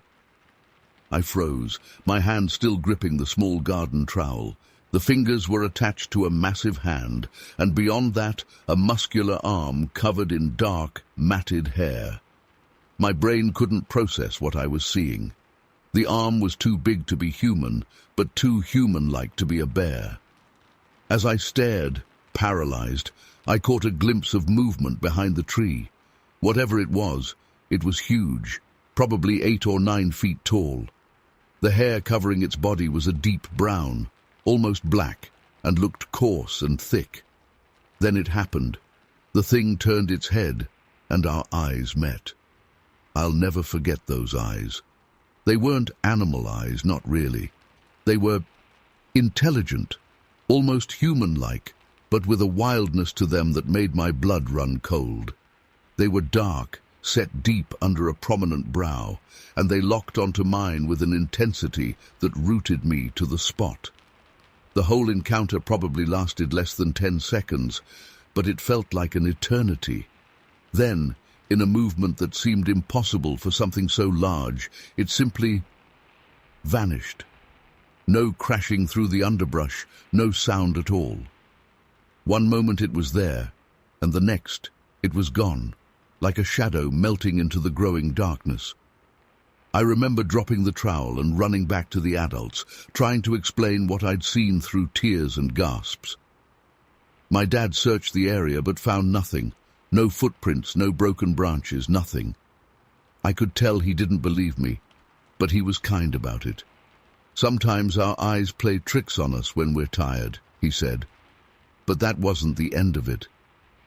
I froze, my hand still gripping the small garden trowel. The fingers were attached to a massive hand, and beyond that, a muscular arm covered in dark, matted hair. My brain couldn't process what I was seeing. The arm was too big to be human, but too human-like to be a bear. As I stared, paralyzed, I caught a glimpse of movement behind the tree. Whatever it was huge, probably 8 or 9 feet tall. The hair covering its body was a deep brown, almost black, and looked coarse and thick. Then it happened. The thing turned its head, and our eyes met. I'll never forget those eyes. They weren't animal eyes, not really. They were intelligent, almost human-like, but with a wildness to them that made my blood run cold. They were dark, set deep under a prominent brow, and they locked onto mine with an intensity that rooted me to the spot. The whole encounter probably lasted less than 10 seconds, but it felt like an eternity. Then, in a movement that seemed impossible for something so large, it simply vanished. No crashing through the underbrush, no sound at all. One moment it was there, and the next it was gone, like a shadow melting into the growing darkness. I remember dropping the trowel and running back to the adults, trying to explain what I'd seen through tears and gasps. My dad searched the area but found nothing. No footprints, no broken branches, nothing. I could tell he didn't believe me, but he was kind about it. Sometimes our eyes play tricks on us when we're tired, he said. But that wasn't the end of it.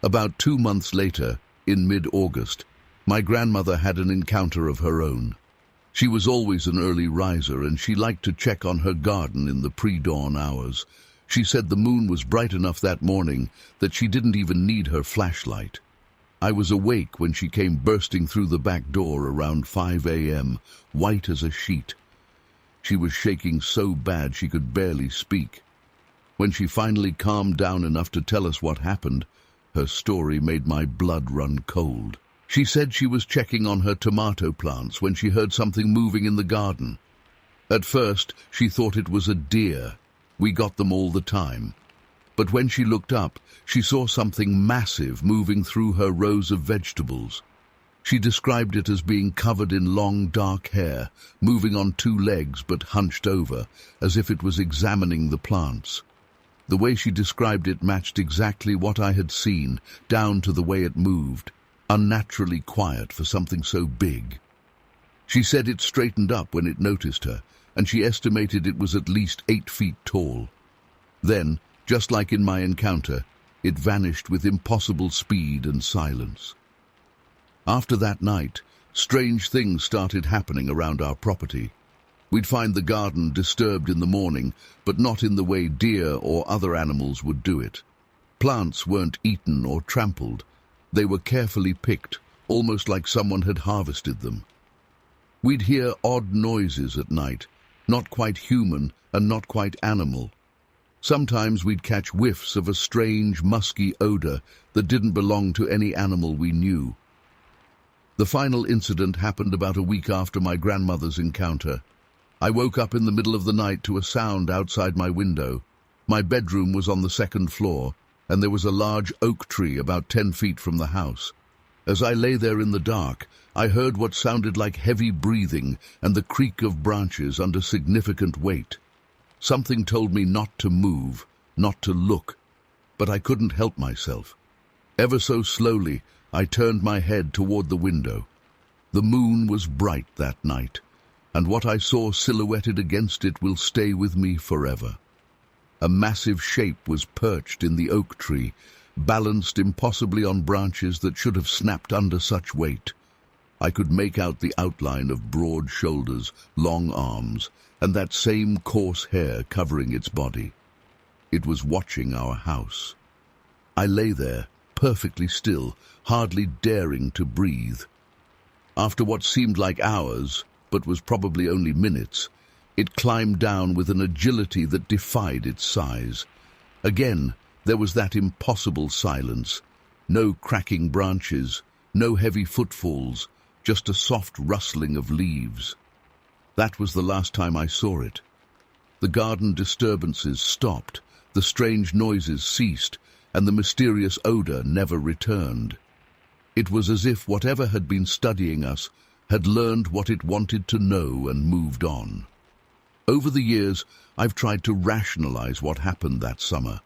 About 2 months later, in mid-August, my grandmother had an encounter of her own. She was always an early riser, and she liked to check on her garden in the pre-dawn hours. She said the moon was bright enough that morning that she didn't even need her flashlight. I was awake when she came bursting through the back door around 5 a.m., white as a sheet. She was shaking so bad she could barely speak. When she finally calmed down enough to tell us what happened, her story made my blood run cold. She said she was checking on her tomato plants when she heard something moving in the garden. At first, she thought it was a deer. We got them all the time. But when she looked up, she saw something massive moving through her rows of vegetables. She described it as being covered in long, dark hair, moving on two legs but hunched over, as if it was examining the plants. The way she described it matched exactly what I had seen, down to the way it moved, unnaturally quiet for something so big. She said it straightened up when it noticed her, and she estimated it was at least 8 feet tall. Then, just like in my encounter, it vanished with impossible speed and silence. After that night, strange things started happening around our property. We'd find the garden disturbed in the morning, but not in the way deer or other animals would do it. Plants weren't eaten or trampled. They were carefully picked, almost like someone had harvested them. We'd hear odd noises at night, not quite human and not quite animal. Sometimes we'd catch whiffs of a strange, musky odor that didn't belong to any animal we knew. The final incident happened about a week after my grandmother's encounter. I woke up in the middle of the night to a sound outside my window. My bedroom was on the 2nd floor, and there was a large oak tree about 10 feet from the house. As I lay there in the dark, I heard what sounded like heavy breathing and the creak of branches under significant weight. Something told me not to move, not to look, but I couldn't help myself. Ever so slowly, I turned my head toward the window. The moon was bright that night, and what I saw silhouetted against it will stay with me forever. A massive shape was perched in the oak tree, balanced impossibly on branches that should have snapped under such weight. I could make out the outline of broad shoulders, long arms, and that same coarse hair covering its body. It was watching our house. I lay there, perfectly still, hardly daring to breathe. After what seemed like hours, but was probably only minutes, it climbed down with an agility that defied its size. Again, there was that impossible silence. No cracking branches, no heavy footfalls, just a soft rustling of leaves. That was the last time I saw it. The garden disturbances stopped, the strange noises ceased, and the mysterious odor never returned. It was as if whatever had been studying us had learned what it wanted to know and moved on. Over the years, I've tried to rationalize what happened that summer.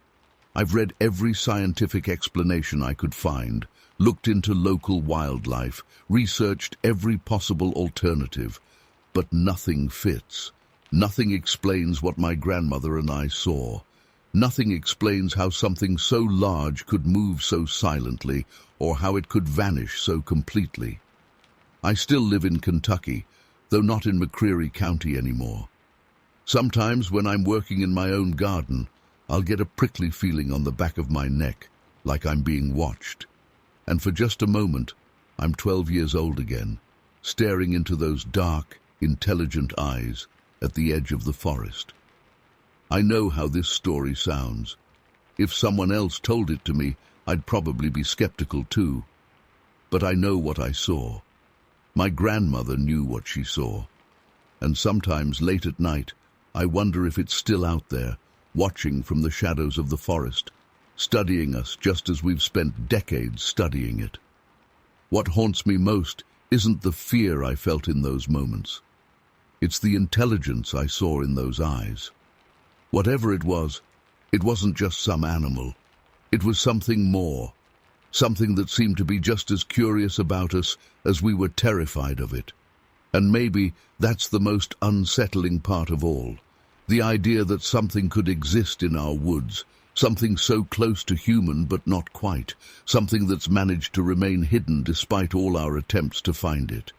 I've read every scientific explanation I could find, looked into local wildlife, researched every possible alternative, but nothing fits. Nothing explains what my grandmother and I saw. Nothing explains how something so large could move so silently, or how it could vanish so completely. I still live in Kentucky, though not in McCreary County anymore. Sometimes when I'm working in my own garden, I'll get a prickly feeling on the back of my neck, like I'm being watched. And for just a moment, I'm 12 years old again, staring into those dark, intelligent eyes at the edge of the forest. I know how this story sounds. If someone else told it to me, I'd probably be skeptical too. But I know what I saw. My grandmother knew what she saw. And sometimes late at night, I wonder if it's still out there, watching from the shadows of the forest, studying us just as we've spent decades studying it. What haunts me most isn't the fear I felt in those moments. It's the intelligence I saw in those eyes. Whatever it wasn't just some animal. It was something more, something that seemed to be just as curious about us as we were terrified of it. And maybe that's the most unsettling part of all. The idea that something could exist in our woods, something so close to human but not quite, something that's managed to remain hidden despite all our attempts to find it.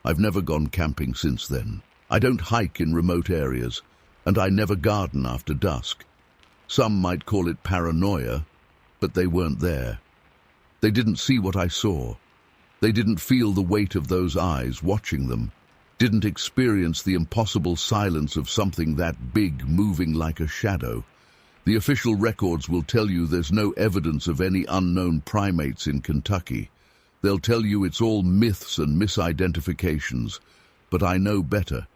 I've never gone camping since then. I don't hike in remote areas, and I never garden after dusk. Some might call it paranoia, but they weren't there. They didn't see what I saw. They didn't feel the weight of those eyes watching them, didn't experience the impossible silence of something that big moving like a shadow. The official records will tell you there's no evidence of any unknown primates in Kentucky. They'll tell you it's all myths and misidentifications, but I know better.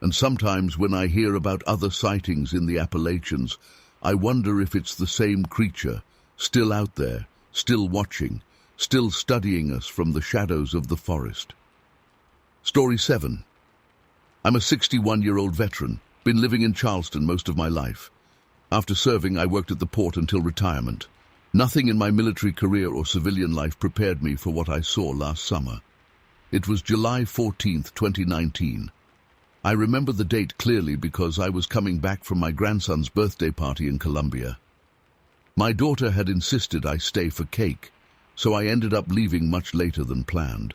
And sometimes when I hear about other sightings in the Appalachians, I wonder if it's the same creature, still out there, still watching, still studying us from the shadows of the forest. Story 7. I'm a 61-year-old veteran, been living in Charleston most of my life. After serving, I worked at the port until retirement. Nothing in my military career or civilian life prepared me for what I saw last summer. It was July 14th, 2019. I remember the date clearly because I was coming back from my grandson's birthday party in Columbia. My daughter had insisted I stay for cake, so I ended up leaving much later than planned.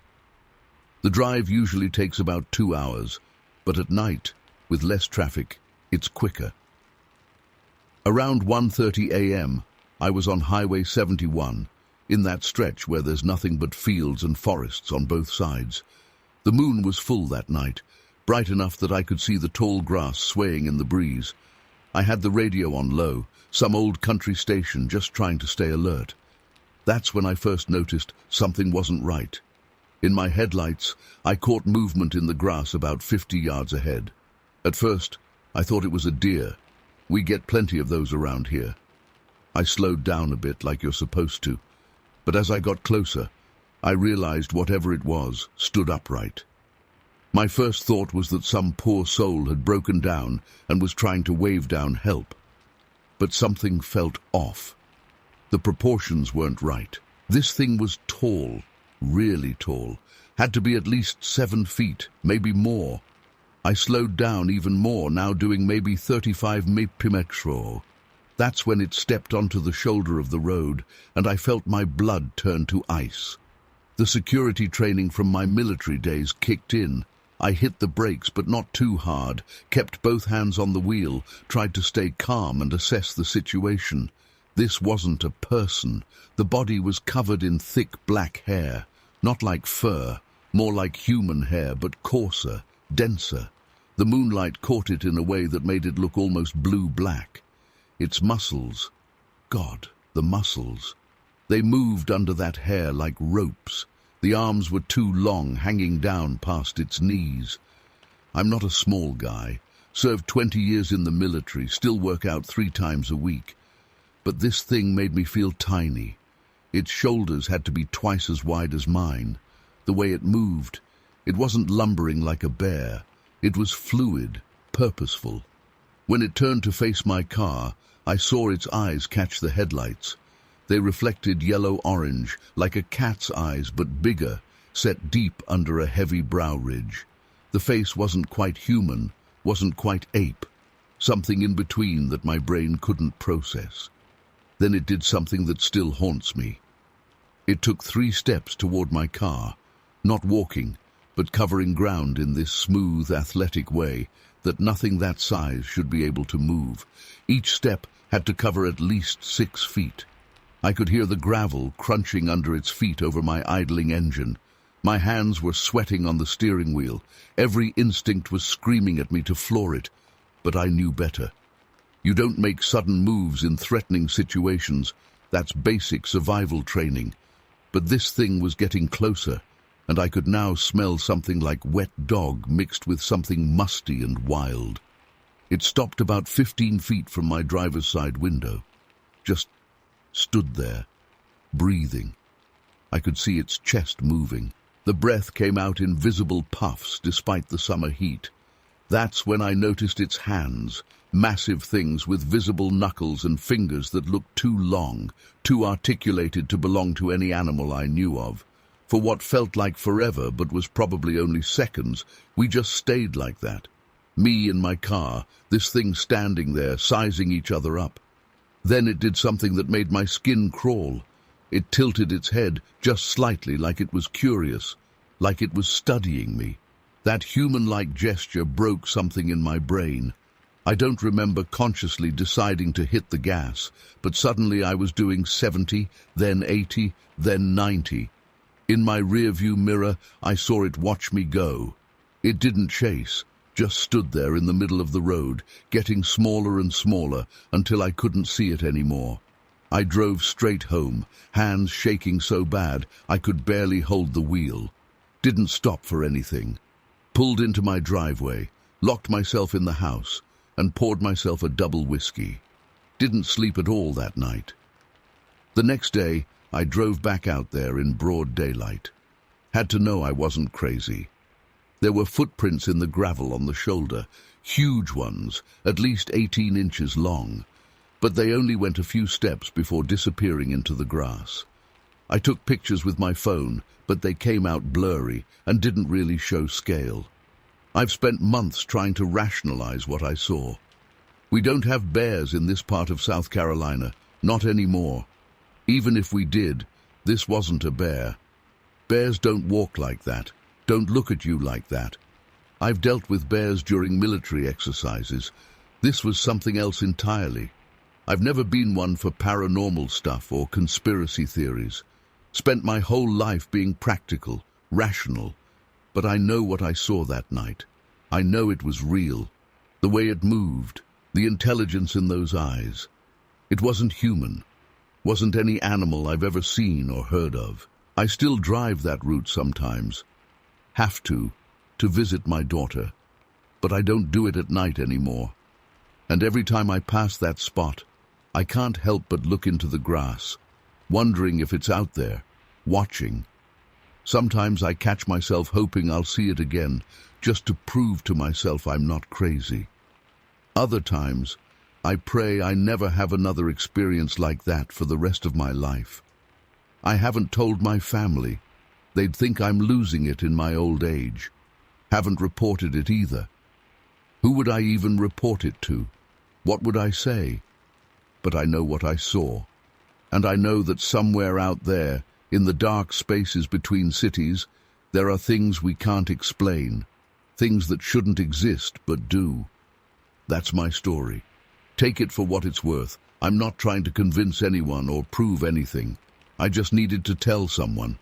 The drive usually takes about 2 hours, but at night, with less traffic, it's quicker. Around 1:30 a.m., I was on Highway 71, in that stretch where there's nothing but fields and forests on both sides. The moon was full that night, bright enough that I could see the tall grass swaying in the breeze. I had the radio on low, some old country station, just trying to stay alert. That's when I first noticed something wasn't right. In my headlights, I caught movement in the grass about 50 yards ahead. At first, I thought it was a deer. We get plenty of those around here. I slowed down a bit like you're supposed to, but as I got closer, I realized whatever it was stood upright. My first thought was that some poor soul had broken down and was trying to wave down help. But something felt off. The proportions weren't right. This thing was tall, really tall, had to be at least 7 feet, maybe more. I slowed down even more, now doing maybe 35 mph. That's when it stepped onto the shoulder of the road, and I felt my blood turn to ice. The security training from my military days kicked in. I hit the brakes, but not too hard, kept both hands on the wheel, tried to stay calm and assess the situation. This wasn't a person. The body was covered in thick black hair, not like fur, more like human hair, but coarser, denser. The moonlight caught it in a way that made it look almost blue-black. Its muscles, God, the muscles. They moved under that hair like ropes. The arms were too long, hanging down past its knees. I'm not a small guy, served 20 years in the military, still work out 3 times a week. But this thing made me feel tiny. Its shoulders had to be twice as wide as mine. The way it moved, it wasn't lumbering like a bear. It was fluid, purposeful. When it turned to face my car, I saw its eyes catch the headlights. They reflected yellow-orange, like a cat's eyes, but bigger, set deep under a heavy brow ridge. The face wasn't quite human, wasn't quite ape, something in between that my brain couldn't process. Then it did something that still haunts me. It took 3 steps toward my car, not walking, but covering ground in this smooth, athletic way that nothing that size should be able to move. Each step had to cover at least 6 feet. I could hear the gravel crunching under its feet over my idling engine. My hands were sweating on the steering wheel. Every instinct was screaming at me to floor it, but I knew better. You don't make sudden moves in threatening situations. That's basic survival training. But this thing was getting closer, and I could now smell something like wet dog mixed with something musty and wild. It stopped about 15 feet from my driver's side window. Just stood there, breathing. I could see its chest moving. The breath came out in visible puffs despite the summer heat. That's when I noticed its hands, massive things with visible knuckles and fingers that looked too long, too articulated to belong to any animal I knew of. For what felt like forever but was probably only seconds, we just stayed like that. Me in my car, this thing standing there, sizing each other up. Then it did something that made my skin crawl. It tilted its head just slightly, like it was curious, like it was studying me. That human-like gesture broke something in my brain. I don't remember consciously deciding to hit the gas, but suddenly I was doing 70, then 80, then 90. In my rearview mirror, I saw it watch me go. It didn't chase, just stood there in the middle of the road, getting smaller and smaller until I couldn't see it anymore. I drove straight home, hands shaking so bad I could barely hold the wheel. Didn't stop for anything. Pulled into my driveway, locked myself in the house, and poured myself a double whiskey. Didn't sleep at all that night. The next day, I drove back out there in broad daylight. Had to know I wasn't crazy. There were footprints in the gravel on the shoulder, huge ones, at least 18 inches long, but they only went a few steps before disappearing into the grass. I took pictures with my phone, but they came out blurry and didn't really show scale. I've spent months trying to rationalize what I saw. We don't have bears in this part of South Carolina, not anymore. Even if we did, this wasn't a bear. Bears don't walk like that, don't look at you like that. I've dealt with bears during military exercises. This was something else entirely. I've never been one for paranormal stuff or conspiracy theories. Spent my whole life being practical, rational. But I know what I saw that night. I know it was real. The way it moved, the intelligence in those eyes. It wasn't human. Wasn't any animal I've ever seen or heard of. I still drive that route sometimes. Have to visit my daughter. But I don't do it at night anymore. And every time I pass that spot, I can't help but look into the grass, wondering if it's out there, watching. Sometimes I catch myself hoping I'll see it again, just to prove to myself I'm not crazy. Other times, I pray I never have another experience like that for the rest of my life. I haven't told my family. They'd think I'm losing it in my old age. Haven't reported it either. Who would I even report it to? What would I say? But I know what I saw. And I know that somewhere out there, in the dark spaces between cities, there are things we can't explain. Things that shouldn't exist, but do. That's my story. Take it for what it's worth. I'm not trying to convince anyone or prove anything. I just needed to tell someone.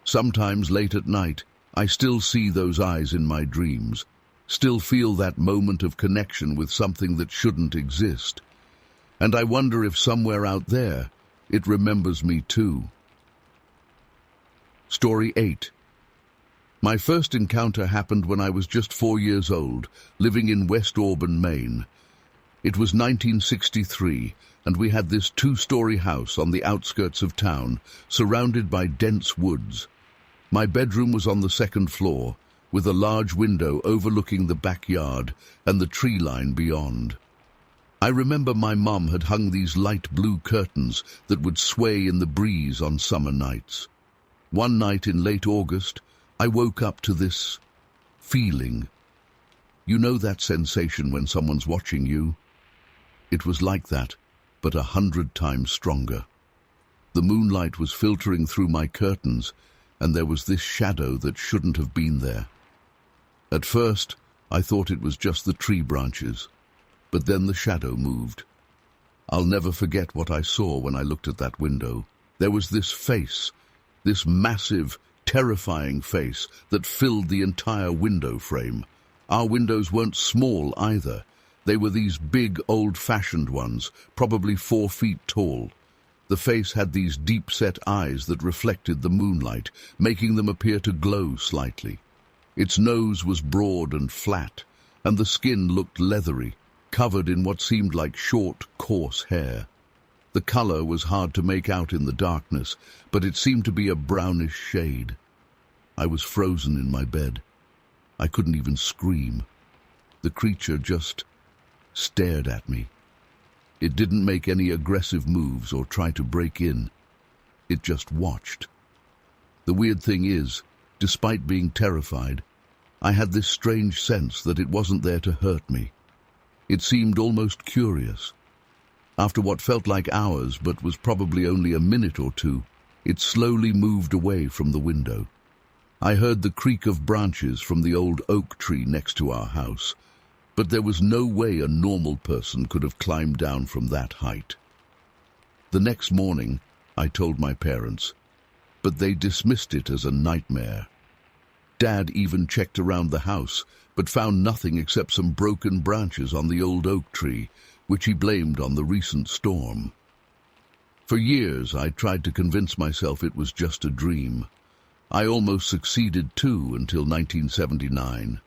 Sometimes late at night, I still see those eyes in my dreams, still feel that moment of connection with something that shouldn't exist. And I wonder if somewhere out there, it remembers me too. Story 8. My first encounter happened when I was just 4 years old, living in West Auburn, Maine. It was 1963, and we had this 2-story house on the outskirts of town, surrounded by dense woods. My bedroom was on the 2nd floor, with a large window overlooking the backyard and the tree line beyond. I remember my mom had hung these light blue curtains that would sway in the breeze on summer nights. One night in late August, I woke up to this feeling. You know that sensation when someone's watching you? It was like that, but 100 times stronger. The moonlight was filtering through my curtains, and there was this shadow that shouldn't have been there. At first, I thought it was just the tree branches, but then the shadow moved. I'll never forget what I saw when I looked at that window. There was this face, this massive, terrifying face that filled the entire window frame. Our windows weren't small either. They were these big, old-fashioned ones, probably 4 feet tall. The face had these deep-set eyes that reflected the moonlight, making them appear to glow slightly. Its nose was broad and flat, and the skin looked leathery, covered in what seemed like short, coarse hair. The color was hard to make out in the darkness, but it seemed to be a brownish shade. I was frozen in my bed. I couldn't even scream. The creature just stared at me. It didn't make any aggressive moves or try to break in. It just watched. The weird thing is, despite being terrified, I had this strange sense that it wasn't there to hurt me. It seemed almost curious. After what felt like hours, but was probably only a minute or two, it slowly moved away from the window. I heard the creak of branches from the old oak tree next to our house, but there was no way a normal person could have climbed down from that height. The next morning, I told my parents, but they dismissed it as a nightmare. Dad even checked around the house, but found nothing except some broken branches on the old oak tree, which he blamed on the recent storm. For years, I tried to convince myself it was just a dream. I almost succeeded too until 1979.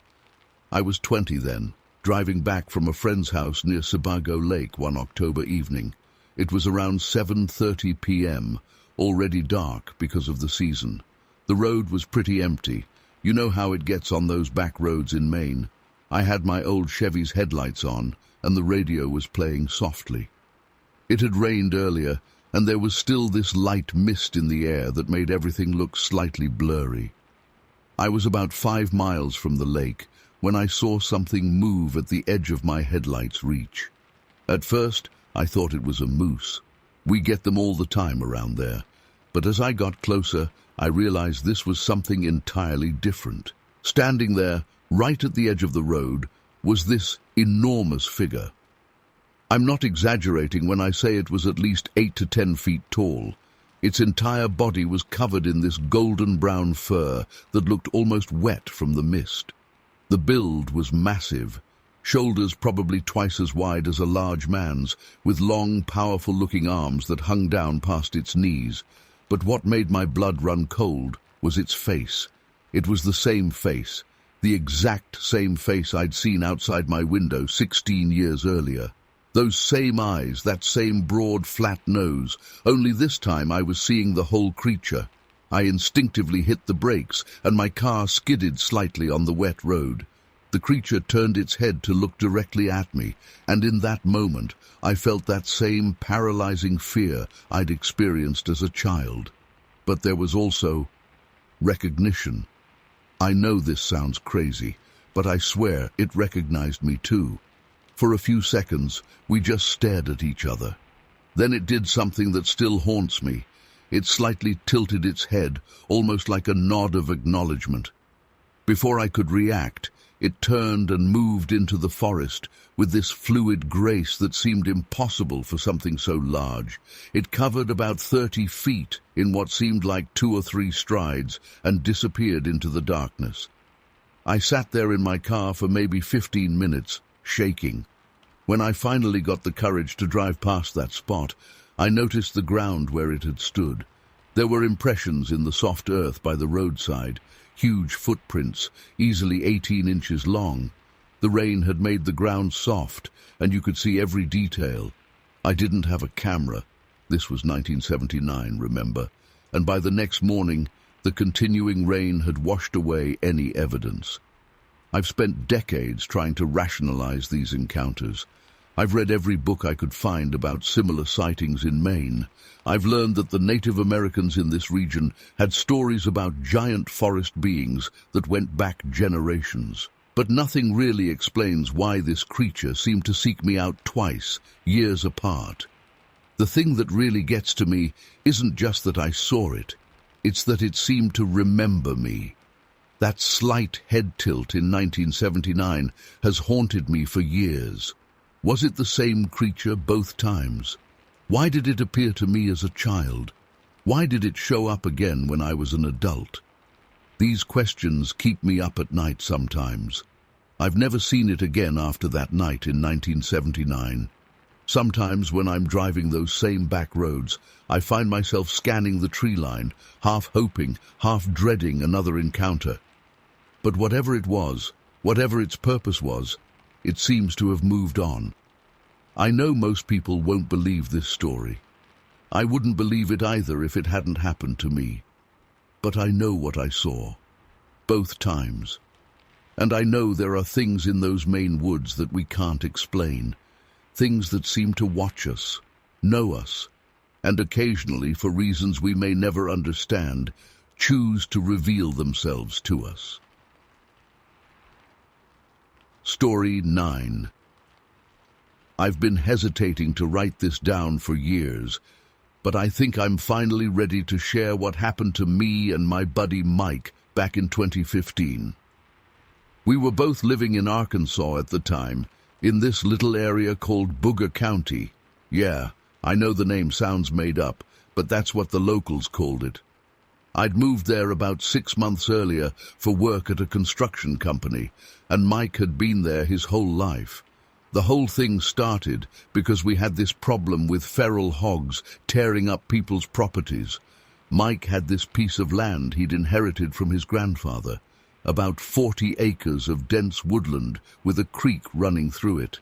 I was 20 then, driving back from a friend's house near Sebago Lake one October evening. It was around 7:30 p.m., already dark because of the season. The road was pretty empty. You know how it gets on those back roads in Maine. I had my old Chevy's headlights on, and the radio was playing softly. It had rained earlier, and there was still this light mist in the air that made everything look slightly blurry. I was about 5 miles from the lake when I saw something move at the edge of my headlight's reach. At first, I thought it was a moose. We get them all the time around there. But as I got closer, I realized this was something entirely different. Standing there, right at the edge of the road, was this enormous figure. I'm not exaggerating when I say it was at least 8 to 10 feet tall. Its entire body was covered in this golden brown fur that looked almost wet from the mist. The build was massive, shoulders probably twice as wide as a large man's, with long, powerful-looking arms that hung down past its knees. But what made my blood run cold was its face. It was the same face, the exact same face I'd seen outside my window 16 years earlier. Those same eyes, that same broad, flat nose, only this time I was seeing the whole creature. I instinctively hit the brakes, and my car skidded slightly on the wet road. The creature turned its head to look directly at me, and in that moment I felt that same paralyzing fear I'd experienced as a child. But there was also recognition. I know this sounds crazy, but I swear it recognized me too. For a few seconds, we just stared at each other. Then it did something that still haunts me. It slightly tilted its head, almost like a nod of acknowledgement. Before I could react, it turned and moved into the forest with this fluid grace that seemed impossible for something so large. It covered about 30 feet in what seemed like 2 or 3 strides and disappeared into the darkness. I sat there in my car for maybe 15 minutes, shaking. When I finally got the courage to drive past that spot, I noticed the ground where it had stood. There were impressions in the soft earth by the roadside, huge footprints, easily 18 inches long. The rain had made the ground soft, and you could see every detail. I didn't have a camera. This was 1979, remember? And by the next morning, the continuing rain had washed away any evidence. I've spent decades trying to rationalize these encounters. I've read every book I could find about similar sightings in Maine. I've learned that the Native Americans in this region had stories about giant forest beings that went back generations. But nothing really explains why this creature seemed to seek me out twice, years apart. The thing that really gets to me isn't just that I saw it, it's that it seemed to remember me. That slight head tilt in 1979 has haunted me for years. Was it the same creature both times? Why did it appear to me as a child? Why did it show up again when I was an adult? These questions keep me up at night sometimes. I've never seen it again after that night in 1979. Sometimes when I'm driving those same back roads, I find myself scanning the tree line, half hoping, half dreading another encounter. But whatever it was, whatever its purpose was, it seems to have moved on. I know most people won't believe this story. I wouldn't believe it either if it hadn't happened to me. But I know what I saw, both times. And I know there are things in those Maine woods that we can't explain, things that seem to watch us, know us, and occasionally, for reasons we may never understand, choose to reveal themselves to us. Story 9. I've been hesitating to write this down for years, but I think I'm finally ready to share what happened to me and my buddy Mike back in 2015. We were both living in Arkansas at the time, in this little area called Booger County. Yeah, I know the name sounds made up, but that's what the locals called it. I'd moved there about 6 months earlier for work at a construction company, and Mike had been there his whole life. The whole thing started because we had this problem with feral hogs tearing up people's properties. Mike had this piece of land he'd inherited from his grandfather, about 40 acres of dense woodland with a creek running through it.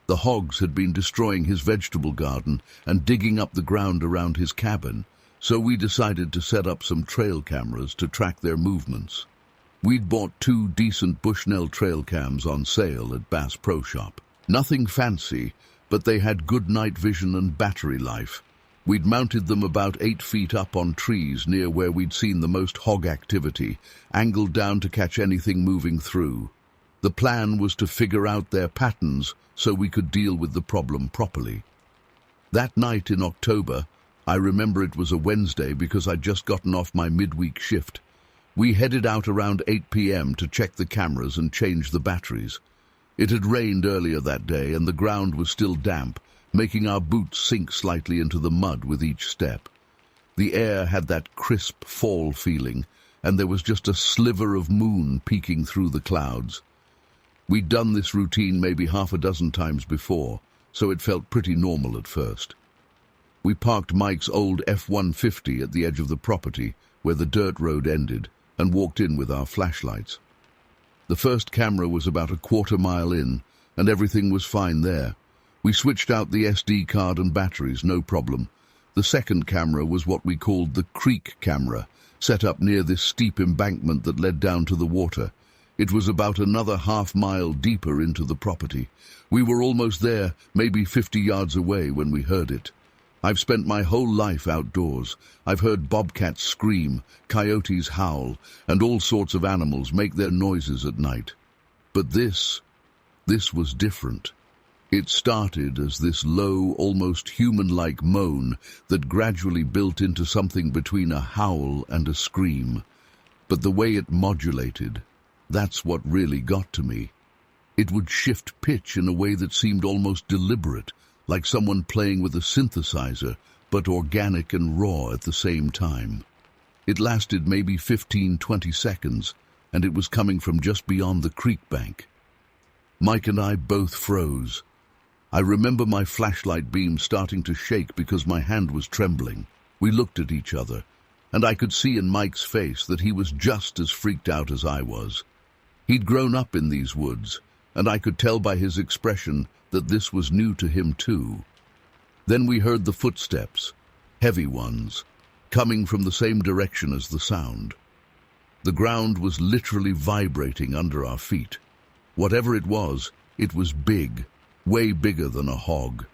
The hogs had been destroying his vegetable garden and digging up the ground around his cabin, so we decided to set up some trail cameras to track their movements. We'd bought 2 decent Bushnell trail cams on sale at Bass Pro Shop. Nothing fancy, but they had good night vision and battery life. We'd mounted them about 8 feet up on trees near where we'd seen the most hog activity, angled down to catch anything moving through. The plan was to figure out their patterns so we could deal with the problem properly. That night in October, I remember it was a Wednesday because I'd just gotten off my midweek shift. We headed out around 8 p.m. to check the cameras and change the batteries. It had rained earlier that day and the ground was still damp, making our boots sink slightly into the mud with each step. The air had that crisp fall feeling, and there was just a sliver of moon peeking through the clouds. We'd done this routine maybe half a dozen times before, so it felt pretty normal at first. We parked Mike's old F-150 at the edge of the property, where the dirt road ended, and walked in with our flashlights. The first camera was about a quarter-mile in, and everything was fine there. We switched out the SD card and batteries, no problem. The second camera was what we called the creek camera, set up near this steep embankment that led down to the water. It was about another half-mile deeper into the property. We were almost there, maybe 50 yards away, when we heard it. I've spent my whole life outdoors. I've heard bobcats scream, coyotes howl, and all sorts of animals make their noises at night. But this was different. It started as this low, almost human-like moan that gradually built into something between a howl and a scream. But the way it modulated, that's what really got to me. It would shift pitch in a way that seemed almost deliberate, like someone playing with a synthesizer, but organic and raw at the same time. It lasted maybe 15-20 seconds, and it was coming from just beyond the creek bank. Mike and I both froze. I remember my flashlight beam starting to shake because my hand was trembling. We looked at each other, and I could see in Mike's face that he was just as freaked out as I was. He'd grown up in these woods, and I could tell by his expression that this was new to him too. Then we heard the footsteps, heavy ones, coming from the same direction as the sound. The ground was literally vibrating under our feet. Whatever it was big, way bigger than a hog.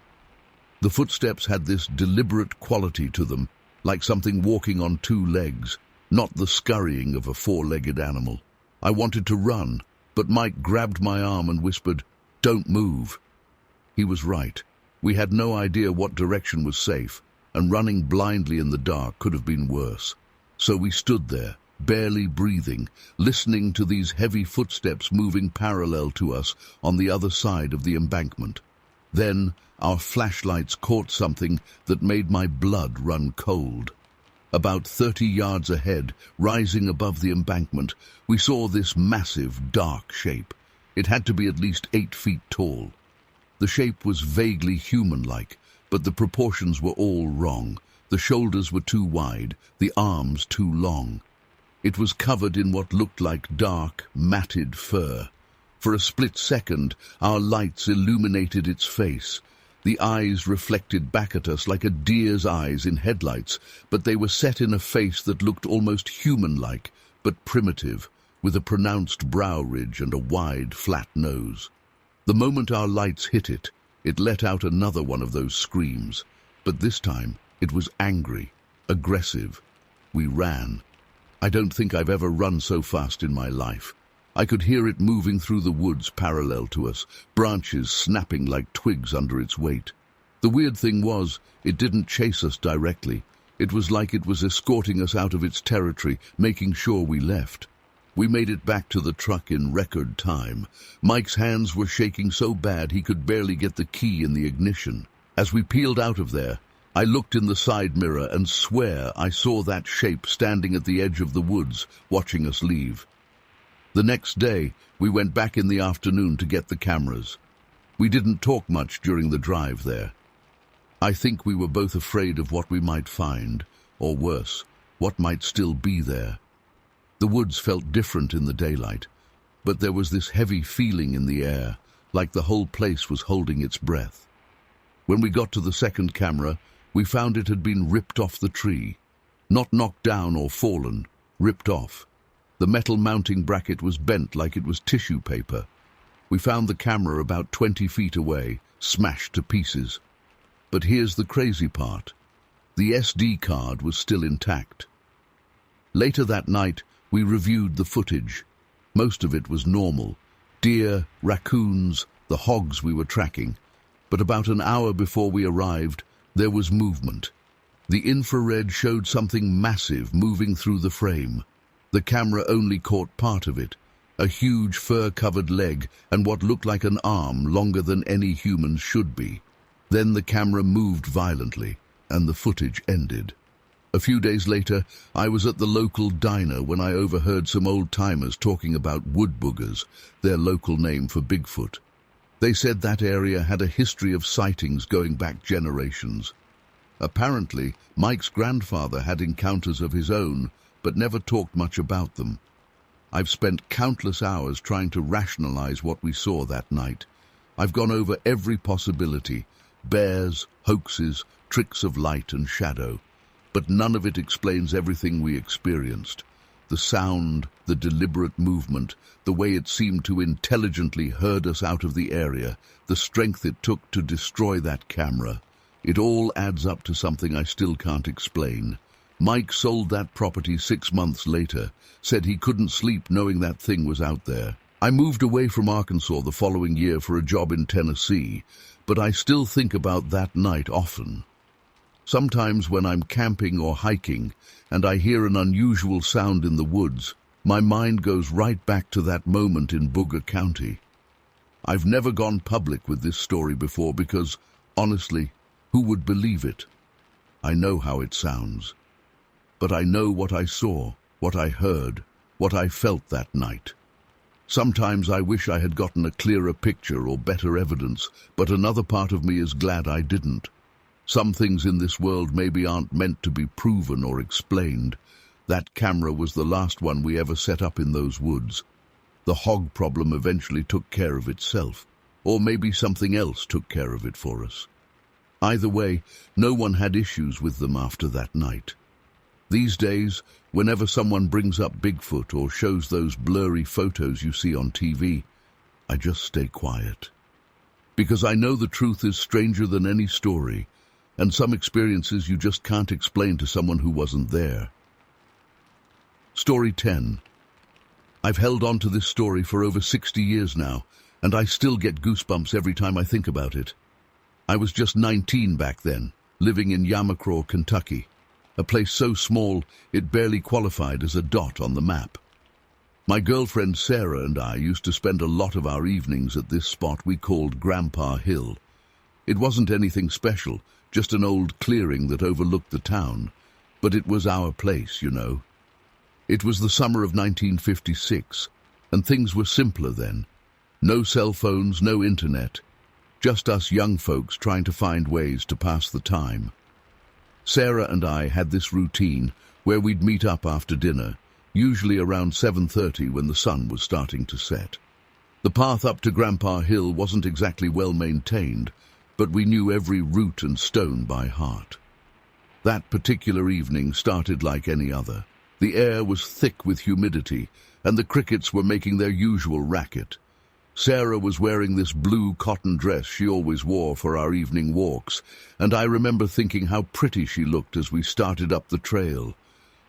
The footsteps had this deliberate quality to them, like something walking on 2 legs, not the scurrying of a 4-legged animal. I wanted to run, but Mike grabbed my arm and whispered, "Don't move." He was right. We had no idea what direction was safe, and running blindly in the dark could have been worse. So we stood there, barely breathing, listening to these heavy footsteps moving parallel to us on the other side of the embankment. Then our flashlights caught something that made my blood run cold. About 30 yards ahead, rising above the embankment, we saw this massive, dark shape. It had to be at least 8 feet tall. The shape was vaguely human-like, but the proportions were all wrong. The shoulders were too wide, the arms too long. It was covered in what looked like dark, matted fur. For a split second, our lights illuminated its face. The eyes reflected back at us like a deer's eyes in headlights, but they were set in a face that looked almost human-like, but primitive, with a pronounced brow ridge and a wide, flat nose. The moment our lights hit it, it let out another one of those screams, but this time it was angry, aggressive. We ran. I don't think I've ever run so fast in my life. I could hear it moving through the woods parallel to us, branches snapping like twigs under its weight. The weird thing was, it didn't chase us directly. It was like it was escorting us out of its territory, making sure we left. We made it back to the truck in record time. Mike's hands were shaking so bad he could barely get the key in the ignition. As we peeled out of there, I looked in the side mirror and swear I saw that shape standing at the edge of the woods, watching us leave. The next day, we went back in the afternoon to get the cameras. We didn't talk much during the drive there. I think we were both afraid of what we might find, or worse, what might still be there. The woods felt different in the daylight, but there was this heavy feeling in the air, like the whole place was holding its breath. When we got to the second camera, we found it had been ripped off the tree. Not knocked down or fallen, ripped off. The metal mounting bracket was bent like it was tissue paper. We found the camera about 20 feet away, smashed to pieces. But here's the crazy part. The SD card was still intact. Later that night, we reviewed the footage. Most of it was normal. Deer, raccoons, the hogs we were tracking. But about an hour before we arrived, there was movement. The infrared showed something massive moving through the frame. The camera only caught part of it, a huge fur-covered leg and what looked like an arm longer than any human should be. Then the camera moved violently, and the footage ended. A few days later, I was at the local diner when I overheard some old-timers talking about wood boogers, their local name for Bigfoot. They said that area had a history of sightings going back generations. Apparently, Mike's grandfather had encounters of his own, but never talked much about them. I've spent countless hours trying to rationalize what we saw that night. I've gone over every possibility, bears, hoaxes, tricks of light and shadow, but none of it explains everything we experienced. The sound, the deliberate movement, the way it seemed to intelligently herd us out of the area, the strength it took to destroy that camera. It all adds up to something I still can't explain. Mike sold that property 6 months later, said he couldn't sleep knowing that thing was out there. I moved away from Arkansas the following year for a job in Tennessee, but I still think about that night often. Sometimes when I'm camping or hiking and I hear an unusual sound in the woods, my mind goes right back to that moment in Booger County. I've never gone public with this story before because, honestly, who would believe it? I know how it sounds. But I know what I saw, what I heard, what I felt that night. Sometimes I wish I had gotten a clearer picture or better evidence, but another part of me is glad I didn't. Some things in this world maybe aren't meant to be proven or explained. That camera was the last one we ever set up in those woods. The hog problem eventually took care of itself, or maybe something else took care of it for us. Either way, no one had issues with them after that night. These days, whenever someone brings up Bigfoot or shows those blurry photos you see on TV, I just stay quiet. Because I know the truth is stranger than any story, and some experiences you just can't explain to someone who wasn't there. Story 10. I've held on to this story for over 60 years now, and I still get goosebumps every time I think about it. I was just 19 back then, living in Yamacro, Kentucky, a place so small it barely qualified as a dot on the map. My girlfriend Sarah and I used to spend a lot of our evenings at this spot we called Grandpa Hill. It wasn't anything special, just an old clearing that overlooked the town, but it was our place, you know. It was the summer of 1956, and things were simpler then. No cell phones, no internet, just us young folks trying to find ways to pass the time. Sarah and I had this routine where we'd meet up after dinner, usually around 7:30 when the sun was starting to set. The path up to Grandpa Hill wasn't exactly well maintained, but we knew every root and stone by heart. That particular evening started like any other. The air was thick with humidity, and the crickets were making their usual racket. Sarah was wearing this blue cotton dress she always wore for our evening walks, and I remember thinking how pretty she looked as we started up the trail.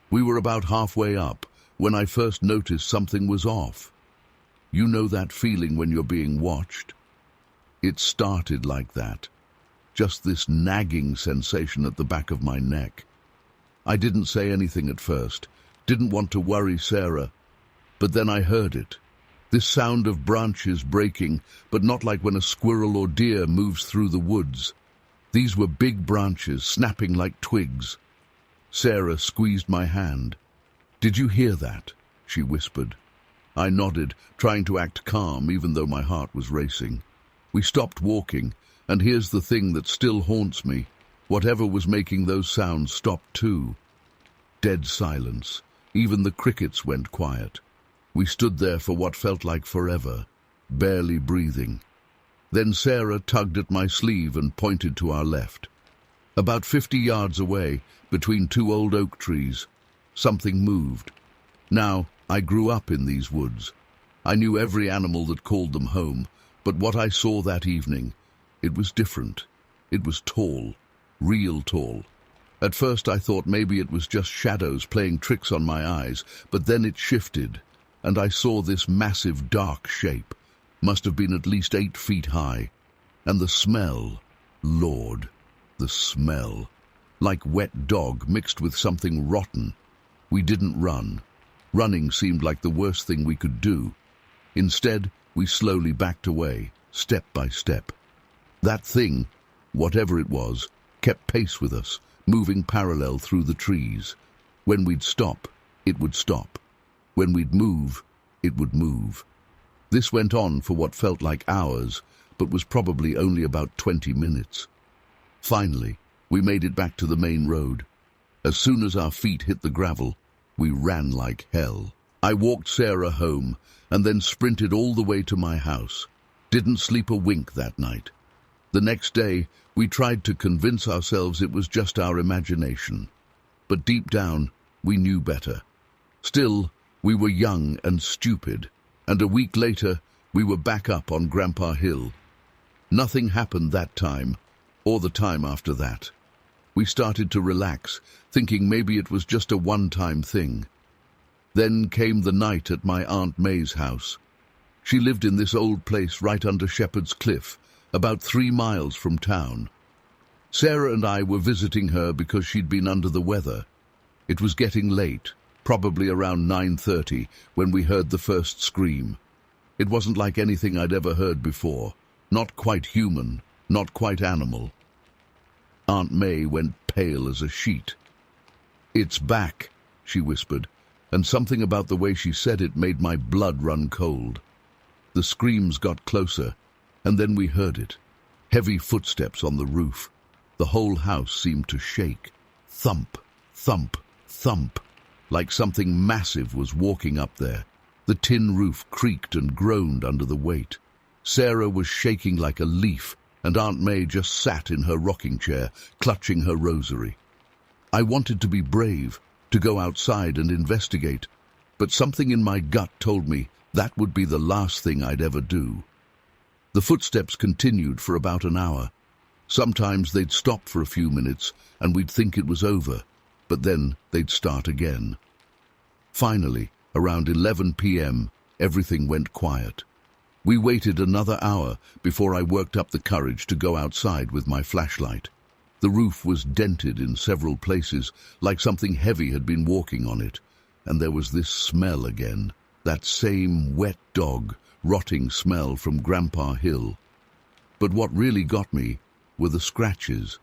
We were about halfway up when I first noticed something was off. You know that feeling when you're being watched? It started like that, just this nagging sensation at the back of my neck. I didn't say anything at first, didn't want to worry Sarah, but then I heard it. This sound of branches breaking, but not like when a squirrel or deer moves through the woods. These were big branches, snapping like twigs. Sarah squeezed my hand. "Did you hear that?" she whispered. I nodded, trying to act calm even though my heart was racing. We stopped walking, and here's the thing that still haunts me. Whatever was making those sounds stopped too. Dead silence. Even the crickets went quiet. We stood there for what felt like forever, barely breathing. Then Sarah tugged at my sleeve and pointed to our left. About 50 yards away, between two old oak trees, something moved. Now, I grew up in these woods. I knew every animal that called them home, but what I saw that evening, it was different. It was tall, real tall. At first I thought maybe it was just shadows playing tricks on my eyes, but then it shifted, and I saw this massive dark shape. Must have been at least 8 feet high. And the smell, Lord, the smell. Like wet dog mixed with something rotten. We didn't run. Running seemed like the worst thing we could do. Instead, we slowly backed away, step by step. That thing, whatever it was, kept pace with us, moving parallel through the trees. When we'd stop, it would stop. When we'd move, it would move. This went on for what felt like hours, but was probably only about 20 minutes. Finally, we made it back to the main road. As soon as our feet hit the gravel, we ran like hell. I walked Sarah home and then sprinted all the way to my house. Didn't sleep a wink that night. The next day, we tried to convince ourselves it was just our imagination. But deep down, we knew better. Still, we were young and stupid, and a week later, we were back up on Grandpa Hill. Nothing happened that time, or the time after that. We started to relax, thinking maybe it was just a one-time thing. Then came the night at my Aunt May's house. She lived in this old place right under Shepherd's Cliff, about 3 miles from town. Sarah and I were visiting her because she'd been under the weather. It was getting late, probably around 9:30, when we heard the first scream. It wasn't like anything I'd ever heard before. Not quite human, not quite animal. Aunt May went pale as a sheet. "It's back," she whispered, and something about the way she said it made my blood run cold. The screams got closer, and then we heard it. Heavy footsteps on the roof. The whole house seemed to shake. Thump, thump, thump, like something massive was walking up there. The tin roof creaked and groaned under the weight. Sarah was shaking like a leaf, and Aunt May just sat in her rocking chair, clutching her rosary. I wanted to be brave, to go outside and investigate, but something in my gut told me that would be the last thing I'd ever do. The footsteps continued for about an hour. Sometimes they'd stop for a few minutes, and we'd think it was over, but then they'd start again. Finally, around 11 p.m., everything went quiet. We waited another hour before I worked up the courage to go outside with my flashlight. The roof was dented in several places, like something heavy had been walking on it, and there was this smell again, that same wet dog, rotting smell from Grandpa Hill. But what really got me were the scratches,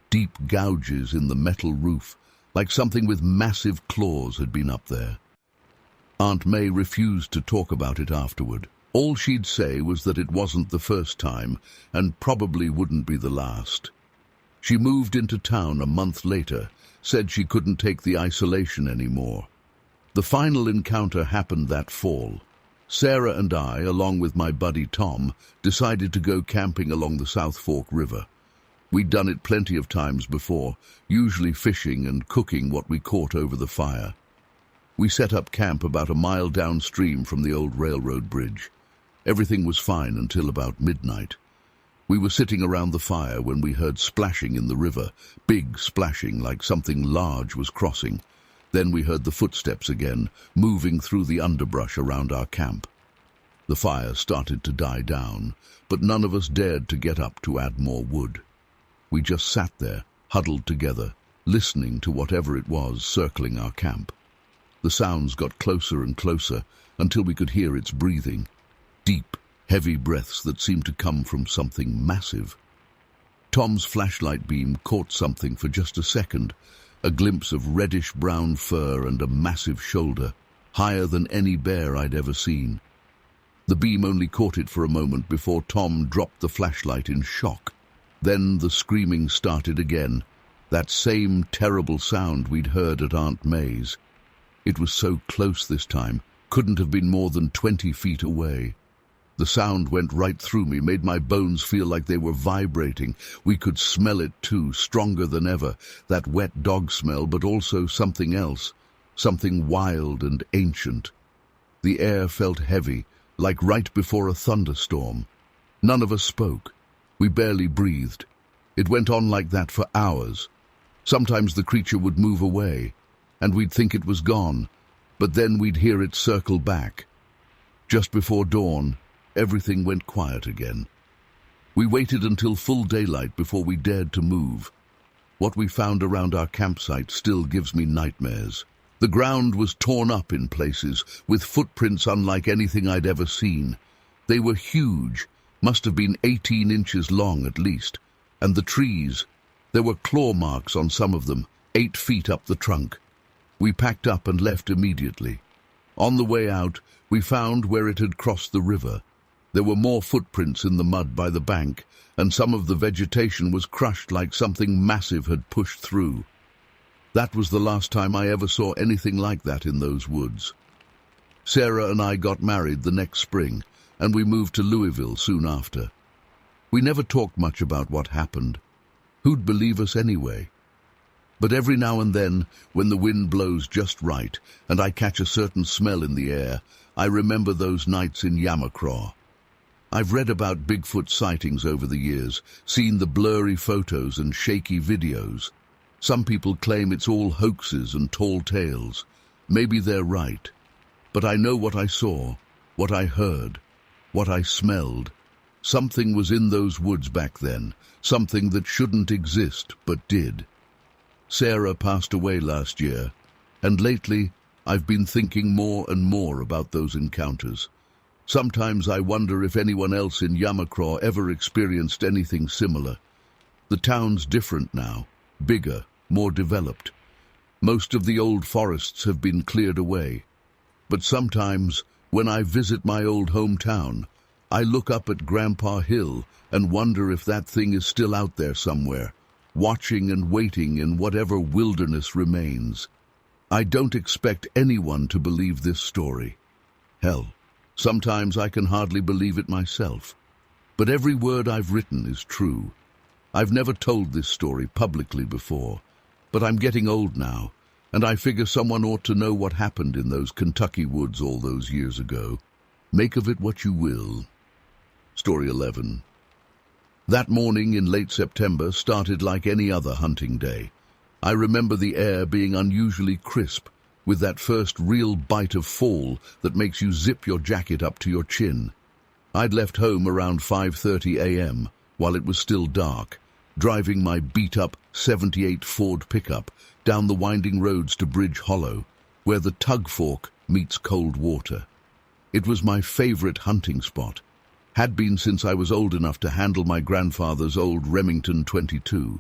deep gouges in the metal roof, like something with massive claws had been up there. Aunt May refused to talk about it afterward. All she'd say was that it wasn't the first time, and probably wouldn't be the last. She moved into town a month later, said she couldn't take the isolation anymore. The final encounter happened that fall. Sarah and I, along with my buddy Tom, decided to go camping along the South Fork River. We'd done it plenty of times before, usually fishing and cooking what we caught over the fire. We set up camp about a mile downstream from the old railroad bridge. Everything was fine until about midnight. We were sitting around the fire when we heard splashing in the river, big splashing like something large was crossing. Then we heard the footsteps again, moving through the underbrush around our camp. The fire started to die down, but none of us dared to get up to add more wood. We just sat there, huddled together, listening to whatever it was circling our camp. The sounds got closer and closer until we could hear its breathing. Deep, heavy breaths that seemed to come from something massive. Tom's flashlight beam caught something for just a second, a glimpse of reddish-brown fur and a massive shoulder, higher than any bear I'd ever seen. The beam only caught it for a moment before Tom dropped the flashlight in shock. Then the screaming started again, that same terrible sound we'd heard at Aunt May's. It was so close this time, couldn't have been more than 20 feet away. The sound went right through me, made my bones feel like they were vibrating. We could smell it too, stronger than ever, that wet dog smell, but also something else, something wild and ancient. The air felt heavy, like right before a thunderstorm. None of us spoke. We barely breathed. It went on like that for hours. Sometimes the creature would move away, and we'd think it was gone, but then we'd hear it circle back. Just before dawn, everything went quiet again. We waited until full daylight before we dared to move. What we found around our campsite still gives me nightmares. The ground was torn up in places, with footprints unlike anything I'd ever seen. They were huge, must have been 18 inches long at least. And the trees, there were claw marks on some of them, 8 feet up the trunk. We packed up and left immediately. On the way out, we found where it had crossed the river. There were more footprints in the mud by the bank, and some of the vegetation was crushed like something massive had pushed through. That was the last time I ever saw anything like that in those woods. Sarah and I got married the next spring, and we moved to Louisville soon after. We never talked much about what happened. Who'd believe us anyway? But every now and then, when the wind blows just right, and I catch a certain smell in the air, I remember those nights in Yamacro. I've read about Bigfoot sightings over the years, seen the blurry photos and shaky videos. Some people claim it's all hoaxes and tall tales. Maybe they're right. But I know what I saw, what I heard, what I smelled. Something was in those woods back then, something that shouldn't exist, but did. Sarah passed away last year, and lately I've been thinking more and more about those encounters. Sometimes I wonder if anyone else in Yamacro ever experienced anything similar. The town's different now, bigger, more developed. Most of the old forests have been cleared away. But sometimes, when I visit my old hometown, I look up at Grandpa Hill and wonder if that thing is still out there somewhere, watching and waiting in whatever wilderness remains. I don't expect anyone to believe this story. Hell, sometimes I can hardly believe it myself. But every word I've written is true. I've never told this story publicly before, but I'm getting old now, and I figure someone ought to know what happened in those Kentucky woods all those years ago. Make of it what you will. Story 11. That morning in late September started like any other hunting day. I remember the air being unusually crisp, with that first real bite of fall that makes you zip your jacket up to your chin. I'd left home around 5:30 a.m., while it was still dark, driving my beat-up '78 Ford pickup down the winding roads to Bridge Hollow, where the Tug Fork meets Cold Water. It was my favorite hunting spot, had been since I was old enough to handle my grandfather's old Remington 22.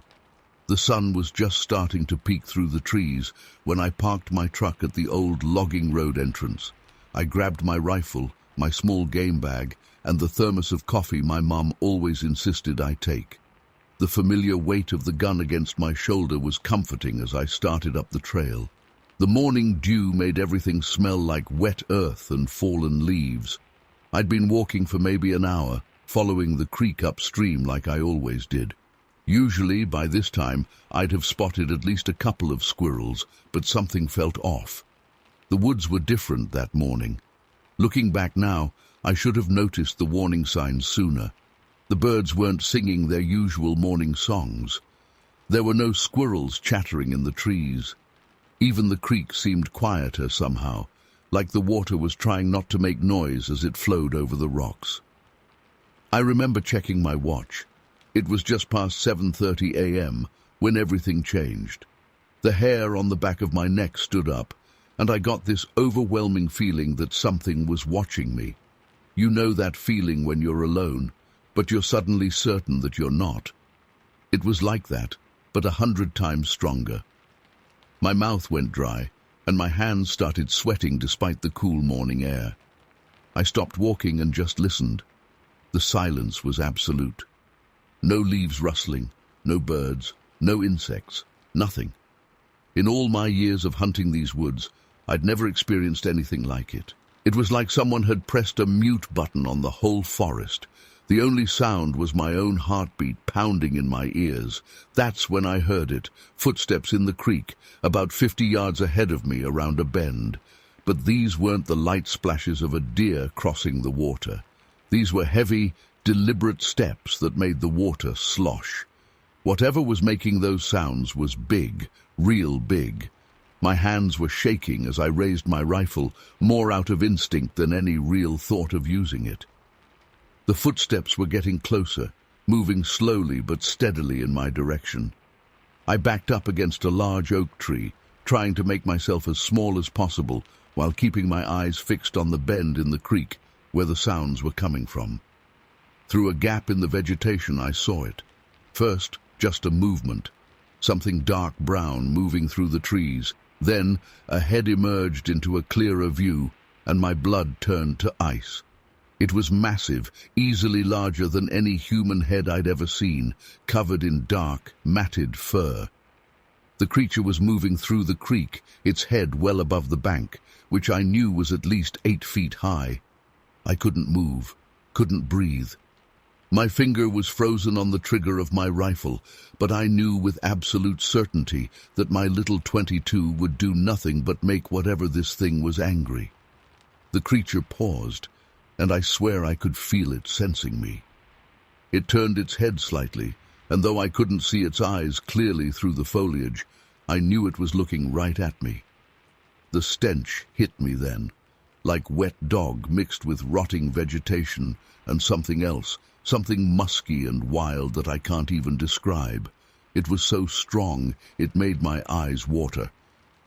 The sun was just starting to peek through the trees when I parked my truck at the old logging road entrance. I grabbed my rifle, my small game bag, and the thermos of coffee my mom always insisted I take. The familiar weight of the gun against my shoulder was comforting as I started up the trail. The morning dew made everything smell like wet earth and fallen leaves. I'd been walking for maybe an hour, following the creek upstream like I always did. Usually, by this time, I'd have spotted at least a couple of squirrels, but something felt off. The woods were different that morning. Looking back now, I should have noticed the warning signs sooner. The birds weren't singing their usual morning songs. There were no squirrels chattering in the trees. Even the creek seemed quieter somehow, like the water was trying not to make noise as it flowed over the rocks. I remember checking my watch. It was just past 7:30 a.m. when everything changed. The hair on the back of my neck stood up, and I got this overwhelming feeling that something was watching me. You know that feeling when you're alone, but you're suddenly certain that you're not. It was like that, but 100 times stronger. My mouth went dry, and my hands started sweating despite the cool morning air. I stopped walking and just listened. The silence was absolute. No leaves rustling, no birds, no insects, nothing. In all my years of hunting these woods, I'd never experienced anything like it. It was like someone had pressed a mute button on the whole forest. The only sound was my own heartbeat pounding in my ears. That's when I heard it, footsteps in the creek, about 50 yards ahead of me around a bend. But these weren't the light splashes of a deer crossing the water. These were heavy, deliberate steps that made the water slosh. Whatever was making those sounds was big, real big. My hands were shaking as I raised my rifle, more out of instinct than any real thought of using it. The footsteps were getting closer, moving slowly but steadily in my direction. I backed up against a large oak tree, trying to make myself as small as possible while keeping my eyes fixed on the bend in the creek where the sounds were coming from. Through a gap in the vegetation I saw it. First, just a movement, something dark brown moving through the trees. Then a head emerged into a clearer view, and my blood turned to ice. It was massive, easily larger than any human head I'd ever seen, covered in dark, matted fur. The creature was moving through the creek, its head well above the bank, which I knew was at least 8 feet high. I couldn't move, couldn't breathe. My finger was frozen on the trigger of my rifle, but I knew with absolute certainty that my little .22 would do nothing but make whatever this thing was angry. The creature paused, and I swear I could feel it sensing me. It turned its head slightly, and though I couldn't see its eyes clearly through the foliage, I knew it was looking right at me. The stench hit me then, like wet dog mixed with rotting vegetation and something else, something musky and wild that I can't even describe. It was so strong, it made my eyes water.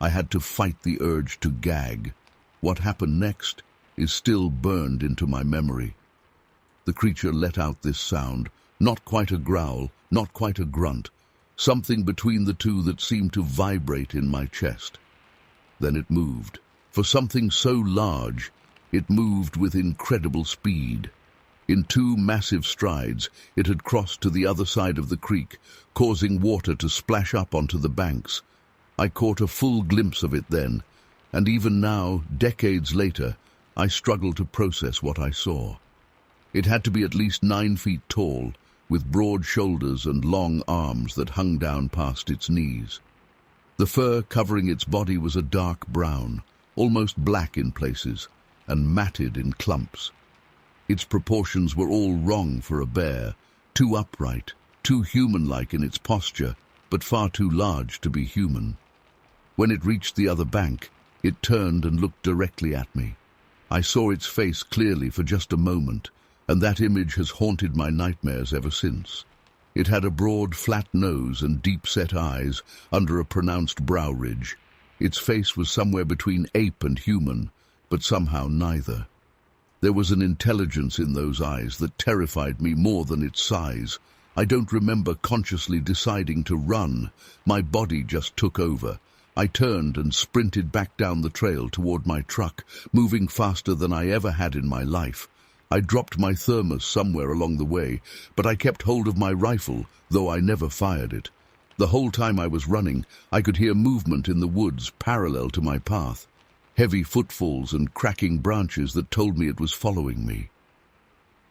I had to fight the urge to gag. What happened next is still burned into my memory. The creature let out this sound, not quite a growl, not quite a grunt, something between the two that seemed to vibrate in my chest. Then it moved. For something so large, it moved with incredible speed. In 2 massive strides, it had crossed to the other side of the creek, causing water to splash up onto the banks. I caught a full glimpse of it then, and even now, decades later, I struggle to process what I saw. It had to be at least 9 feet tall, with broad shoulders and long arms that hung down past its knees. The fur covering its body was a dark brown, almost black in places, and matted in clumps. Its proportions were all wrong for a bear, too upright, too human-like in its posture, but far too large to be human. When it reached the other bank, it turned and looked directly at me. I saw its face clearly for just a moment, and that image has haunted my nightmares ever since. It had a broad, flat nose and deep-set eyes under a pronounced brow ridge. Its face was somewhere between ape and human, but somehow neither. There was an intelligence in those eyes that terrified me more than its size. I don't remember consciously deciding to run. My body just took over. I turned and sprinted back down the trail toward my truck, moving faster than I ever had in my life. I dropped my thermos somewhere along the way, but I kept hold of my rifle, though I never fired it. The whole time I was running, I could hear movement in the woods parallel to my path. Heavy footfalls and cracking branches that told me it was following me.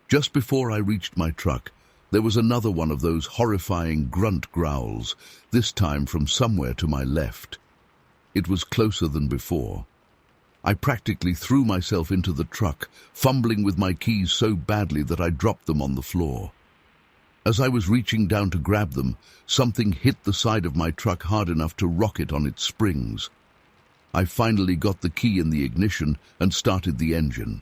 Just before I reached my truck, there was another one of those horrifying grunt growls, this time from somewhere to my left. It was closer than before. I practically threw myself into the truck, fumbling with my keys so badly that I dropped them on the floor. As I was reaching down to grab them, something hit the side of my truck hard enough to rock it on its springs. I finally got the key in the ignition and started the engine.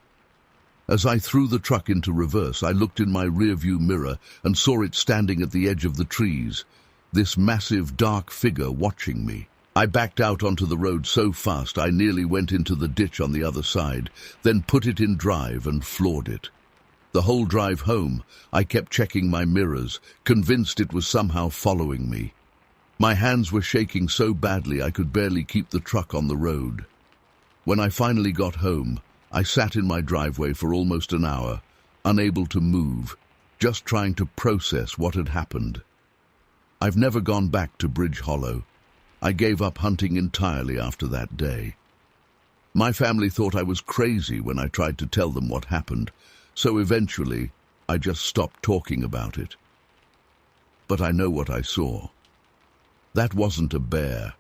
As I threw the truck into reverse, I looked in my rearview mirror and saw it standing at the edge of the trees, this massive dark figure watching me. I backed out onto the road so fast I nearly went into the ditch on the other side, then put it in drive and floored it. The whole drive home, I kept checking my mirrors, convinced it was somehow following me. My hands were shaking so badly I could barely keep the truck on the road. When I finally got home, I sat in my driveway for almost an hour, unable to move, just trying to process what had happened. I've never gone back to Bridge Hollow. I gave up hunting entirely after that day. My family thought I was crazy when I tried to tell them what happened, so eventually I just stopped talking about it. But I know what I saw. That wasn't a bear,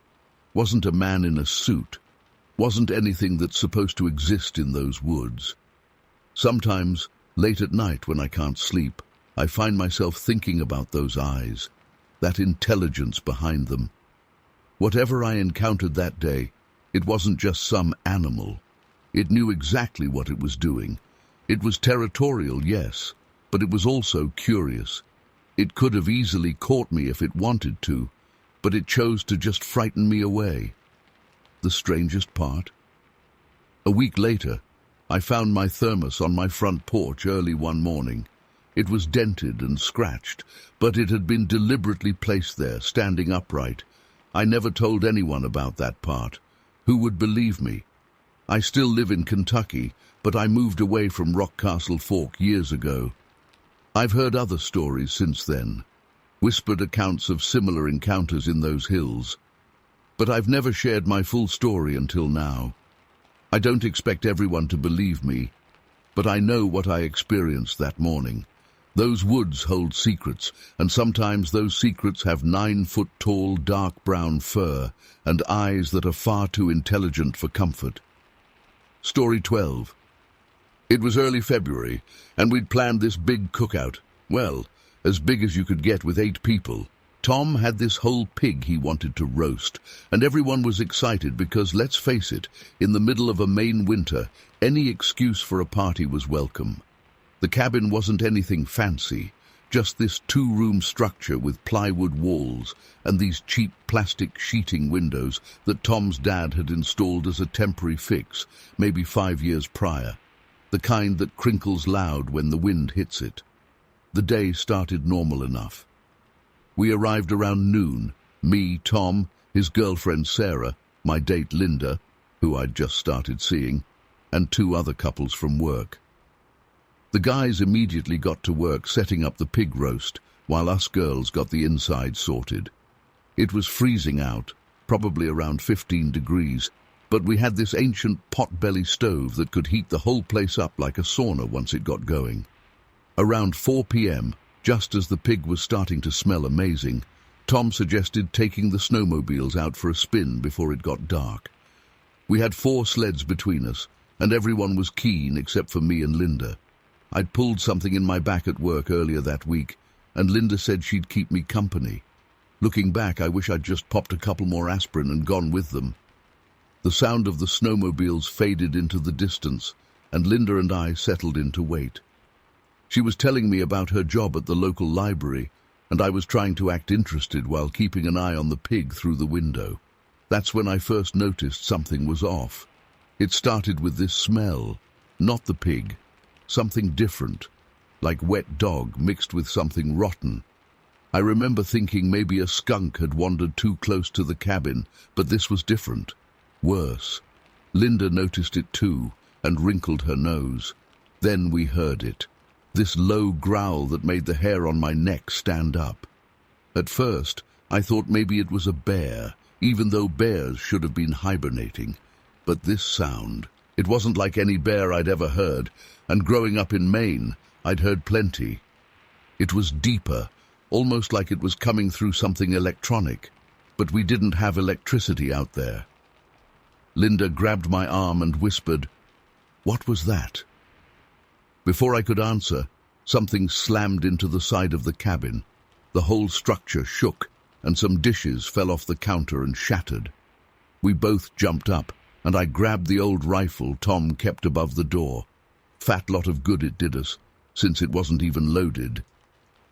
wasn't a man in a suit, wasn't anything that's supposed to exist in those woods. Sometimes, late at night when I can't sleep, I find myself thinking about those eyes, that intelligence behind them. Whatever I encountered that day, it wasn't just some animal. It knew exactly what it was doing. It was territorial, yes, but it was also curious. It could have easily caught me if it wanted to, but it chose to just frighten me away. The strangest part? A week later, I found my thermos on my front porch early one morning. It was dented and scratched, but it had been deliberately placed there, standing upright. I never told anyone about that part. Who would believe me? I still live in Kentucky, but I moved away from Rockcastle Fork years ago. I've heard other stories since then, whispered accounts of similar encounters in those hills. But I've never shared my full story until now. I don't expect everyone to believe me, but I know what I experienced that morning. Those woods hold secrets, and sometimes those secrets have 9-foot-tall dark brown fur and eyes that are far too intelligent for comfort. Story 12. It was early February, and we'd planned this big cookout. Well, as big as you could get with 8 people. Tom had this whole pig he wanted to roast, and everyone was excited because, let's face it, in the middle of a Maine winter, any excuse for a party was welcome. The cabin wasn't anything fancy, just this 2-room structure with plywood walls and these cheap plastic sheeting windows that Tom's dad had installed as a temporary fix, maybe 5 years prior, the kind that crinkles loud when the wind hits it. The day started normal enough. We arrived around noon, me, Tom, his girlfriend Sarah, my date Linda, who I'd just started seeing, and 2 other couples from work. The guys immediately got to work setting up the pig roast, while us girls got the inside sorted. It was freezing out, probably around 15 degrees, but we had this ancient pot-belly stove that could heat the whole place up like a sauna once it got going. Around 4 p.m., just as the pig was starting to smell amazing, Tom suggested taking the snowmobiles out for a spin before it got dark. We had 4 sleds between us, and everyone was keen except for me and Linda. I'd pulled something in my back at work earlier that week, and Linda said she'd keep me company. Looking back, I wish I'd just popped a couple more aspirin and gone with them. The sound of the snowmobiles faded into the distance, and Linda and I settled in to wait. She was telling me about her job at the local library, and I was trying to act interested while keeping an eye on the pig through the window. That's when I first noticed something was off. It started with this smell, not the pig, something different, like wet dog mixed with something rotten. I remember thinking maybe a skunk had wandered too close to the cabin, but this was different, worse. Linda noticed it too, and wrinkled her nose. Then we heard it. This low growl that made the hair on my neck stand up. At first, I thought maybe it was a bear, even though bears should have been hibernating. But this sound, it wasn't like any bear I'd ever heard, and growing up in Maine, I'd heard plenty. It was deeper, almost like it was coming through something electronic, but we didn't have electricity out there. Linda grabbed my arm and whispered, "What was that?" Before I could answer, something slammed into the side of the cabin. The whole structure shook, and some dishes fell off the counter and shattered. We both jumped up, and I grabbed the old rifle Tom kept above the door. Fat lot of good it did us, since it wasn't even loaded.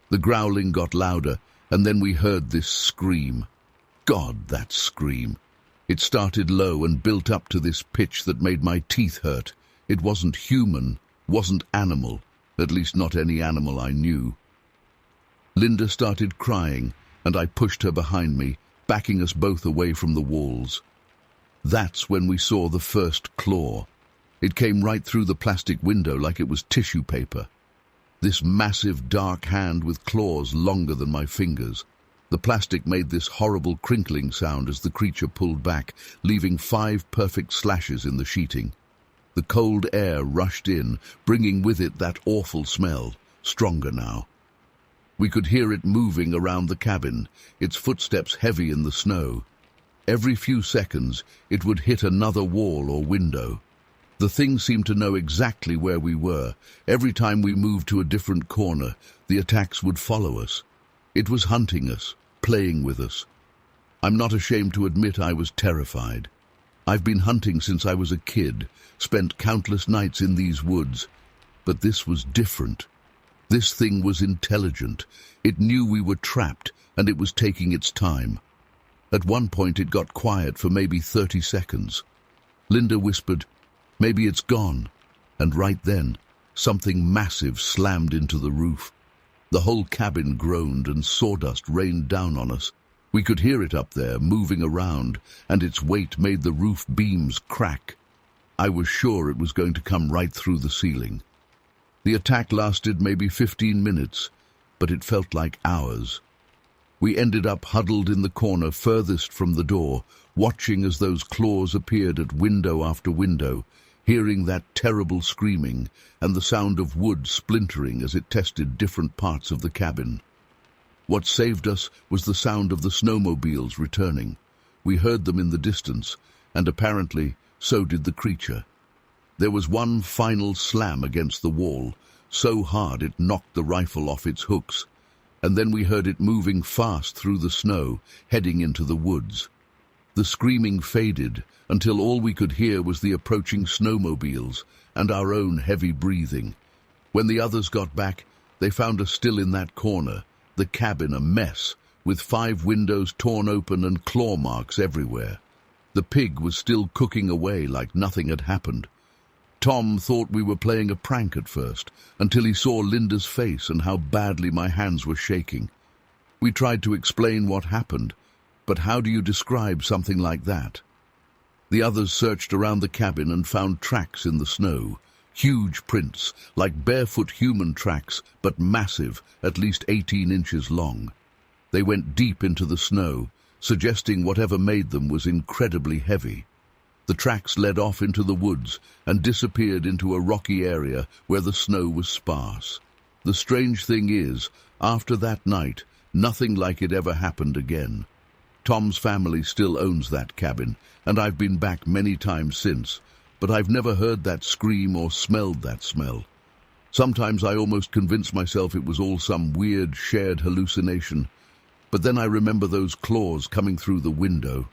The growling got louder, and then we heard this scream. God, that scream! It started low and built up to this pitch that made my teeth hurt. It wasn't human, wasn't animal. At least not any animal I knew. Linda started crying, and I pushed her behind me, backing us both away from the walls. That's when we saw the first claw. It came right through the plastic window like it was tissue paper. This massive dark hand with claws longer than my fingers. The plastic made this horrible crinkling sound as the creature pulled back, leaving 5 perfect slashes in the sheeting. The cold air rushed in, bringing with it that awful smell, stronger now. We could hear it moving around the cabin, its footsteps heavy in the snow. Every few seconds, it would hit another wall or window. The thing seemed to know exactly where we were. Every time we moved to a different corner, the attacks would follow us. It was hunting us, playing with us. I'm not ashamed to admit I was terrified. I've been hunting since I was a kid, spent countless nights in these woods. But this was different. This thing was intelligent. It knew we were trapped, and it was taking its time. At one point it got quiet for maybe 30 seconds. Linda whispered, "Maybe it's gone." And right then, something massive slammed into the roof. The whole cabin groaned and sawdust rained down on us. We could hear it up there, moving around, and its weight made the roof beams crack. I was sure it was going to come right through the ceiling. The attack lasted maybe 15 minutes, but it felt like hours. We ended up huddled in the corner furthest from the door, watching as those claws appeared at window after window, hearing that terrible screaming and the sound of wood splintering as it tested different parts of the cabin. What saved us was the sound of the snowmobiles returning. We heard them in the distance, and apparently so did the creature. There was one final slam against the wall, so hard it knocked the rifle off its hooks, and then we heard it moving fast through the snow, heading into the woods. The screaming faded until all we could hear was the approaching snowmobiles and our own heavy breathing. When the others got back, they found us still in that corner, the cabin a mess, with 5 windows torn open and claw marks everywhere. The pig was still cooking away like nothing had happened. Tom thought we were playing a prank at first, until he saw Linda's face and how badly my hands were shaking. We tried to explain what happened, but how do you describe something like that? The others searched around the cabin and found tracks in the snow. Huge prints, like barefoot human tracks, but massive, at least 18 inches long. They went deep into the snow, suggesting whatever made them was incredibly heavy. The tracks led off into the woods and disappeared into a rocky area where the snow was sparse. The strange thing is, after that night, nothing like it ever happened again. Tom's family still owns that cabin, and I've been back many times since, but I've never heard that scream or smelled that smell. Sometimes I almost convince myself it was all some weird shared hallucination, but then I remember those claws coming through the window,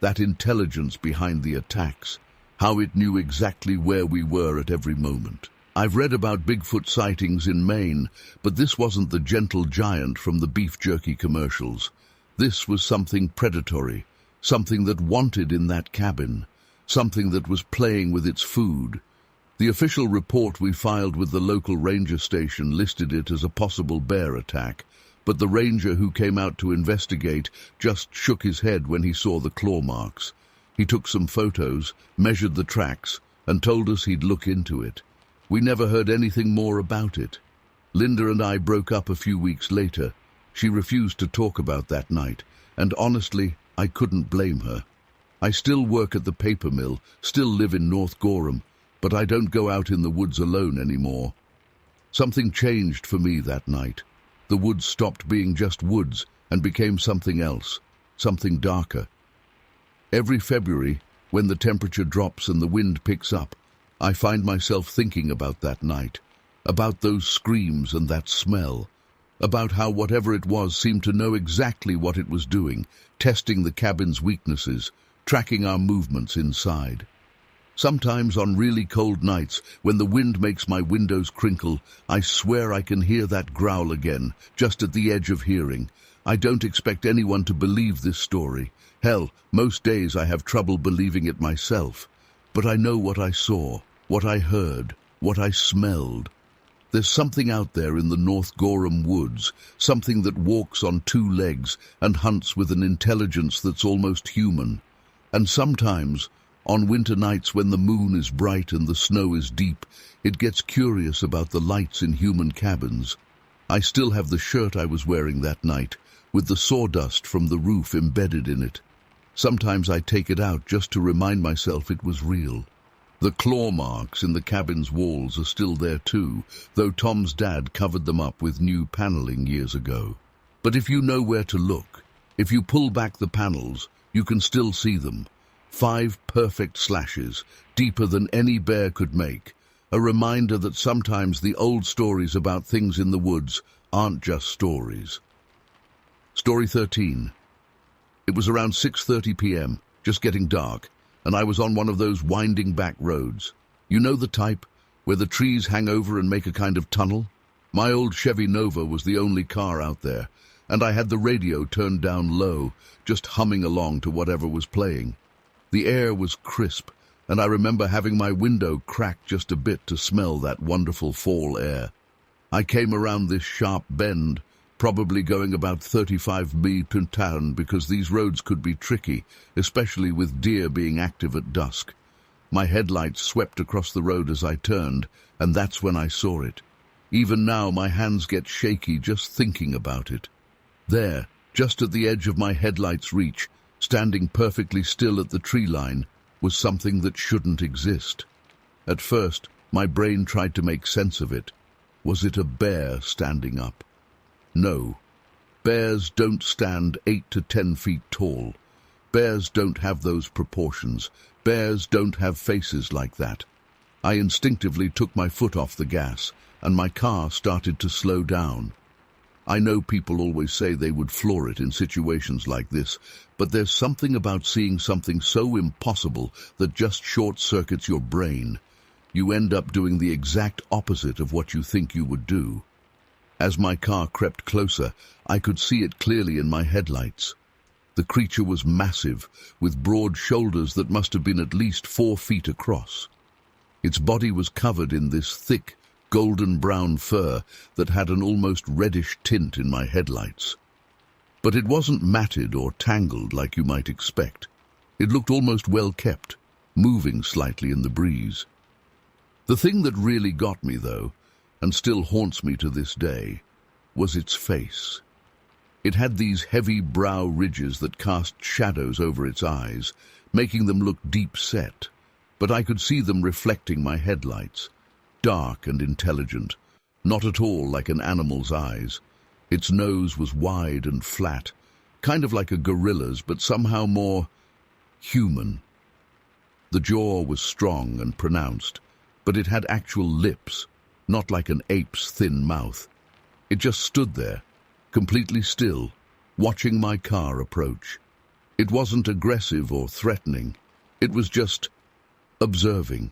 that intelligence behind the attacks, how it knew exactly where we were at every moment. I've read about Bigfoot sightings in Maine, but this wasn't the gentle giant from the beef jerky commercials. This was something predatory, something that wanted in that cabin, something that was playing with its food. The official report we filed with the local ranger station listed it as a possible bear attack, but the ranger who came out to investigate just shook his head when he saw the claw marks. He took some photos, measured the tracks, and told us he'd look into it. We never heard anything more about it. Linda and I broke up a few weeks later. She refused to talk about that night, and honestly, I couldn't blame her. I still work at the paper mill, still live in North Gorham, but I don't go out in the woods alone anymore. Something changed for me that night. The woods stopped being just woods and became something else, something darker. Every February, when the temperature drops and the wind picks up, I find myself thinking about that night, about those screams and that smell, about how whatever it was seemed to know exactly what it was doing, testing the cabin's weaknesses, tracking our movements inside. Sometimes on really cold nights, when the wind makes my windows crinkle, I swear I can hear that growl again, just at the edge of hearing. I don't expect anyone to believe this story. Hell, most days I have trouble believing it myself. But I know what I saw, what I heard, what I smelled. There's something out there in the North Gorham woods, something that walks on two legs and hunts with an intelligence that's almost human. And sometimes, on winter nights when the moon is bright and the snow is deep, it gets curious about the lights in human cabins. I still have the shirt I was wearing that night, with the sawdust from the roof embedded in it. Sometimes I take it out just to remind myself it was real. The claw marks in the cabin's walls are still there too, though Tom's dad covered them up with new paneling years ago. But if you know where to look, if you pull back the panels, you can still see them. 5 perfect slashes, deeper than any bear could make. A reminder that sometimes the old stories about things in the woods aren't just stories. Story 13. It was around 6:30 p.m., just getting dark, and I was on one of those winding back roads. You know the type, where the trees hang over and make a kind of tunnel? My old Chevy Nova was the only car out there, and I had the radio turned down low, just humming along to whatever was playing. The air was crisp, and I remember having my window cracked just a bit to smell that wonderful fall air. I came around this sharp bend, probably going about 35 miles per hour because these roads could be tricky, especially with deer being active at dusk. My headlights swept across the road as I turned, and that's when I saw it. Even now my hands get shaky just thinking about it. There, just at the edge of my headlight's reach, standing perfectly still at the tree line, was something that shouldn't exist. At first, my brain tried to make sense of it. Was it a bear standing up? No. Bears don't stand 8 to 10 feet tall. Bears don't have those proportions. Bears don't have faces like that. I instinctively took my foot off the gas, and my car started to slow down. I know people always say they would floor it in situations like this, but there's something about seeing something so impossible that just short-circuits your brain. You end up doing the exact opposite of what you think you would do. As my car crept closer, I could see it clearly in my headlights. The creature was massive, with broad shoulders that must have been at least 4 feet across. Its body was covered in this thick, golden-brown fur that had an almost reddish tint in my headlights. But it wasn't matted or tangled like you might expect. It looked almost well-kept, moving slightly in the breeze. The thing that really got me, though, and still haunts me to this day, was its face. It had these heavy brow ridges that cast shadows over its eyes, making them look deep-set, but I could see them reflecting my headlights. Dark and intelligent, not at all like an animal's eyes. Its nose was wide and flat, kind of like a gorilla's, but somehow more human. The jaw was strong and pronounced, but it had actual lips, not like an ape's thin mouth. It just stood there, completely still, watching my car approach. It wasn't aggressive or threatening. It was just observing.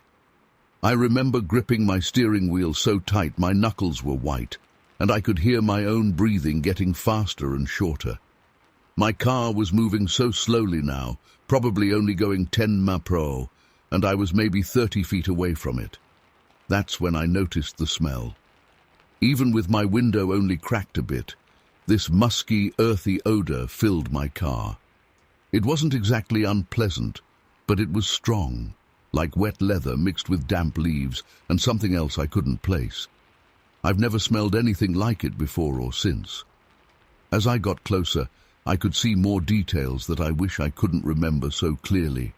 I remember gripping my steering wheel so tight my knuckles were white, and I could hear my own breathing getting faster and shorter. My car was moving so slowly now, probably only going 10 miles per hour, and I was maybe 30 feet away from it. That's when I noticed the smell. Even with my window only cracked a bit, this musky, earthy odor filled my car. It wasn't exactly unpleasant, but it was strong, like wet leather mixed with damp leaves and something else I couldn't place. I've never smelled anything like it before or since. As I got closer, I could see more details that I wish I couldn't remember so clearly.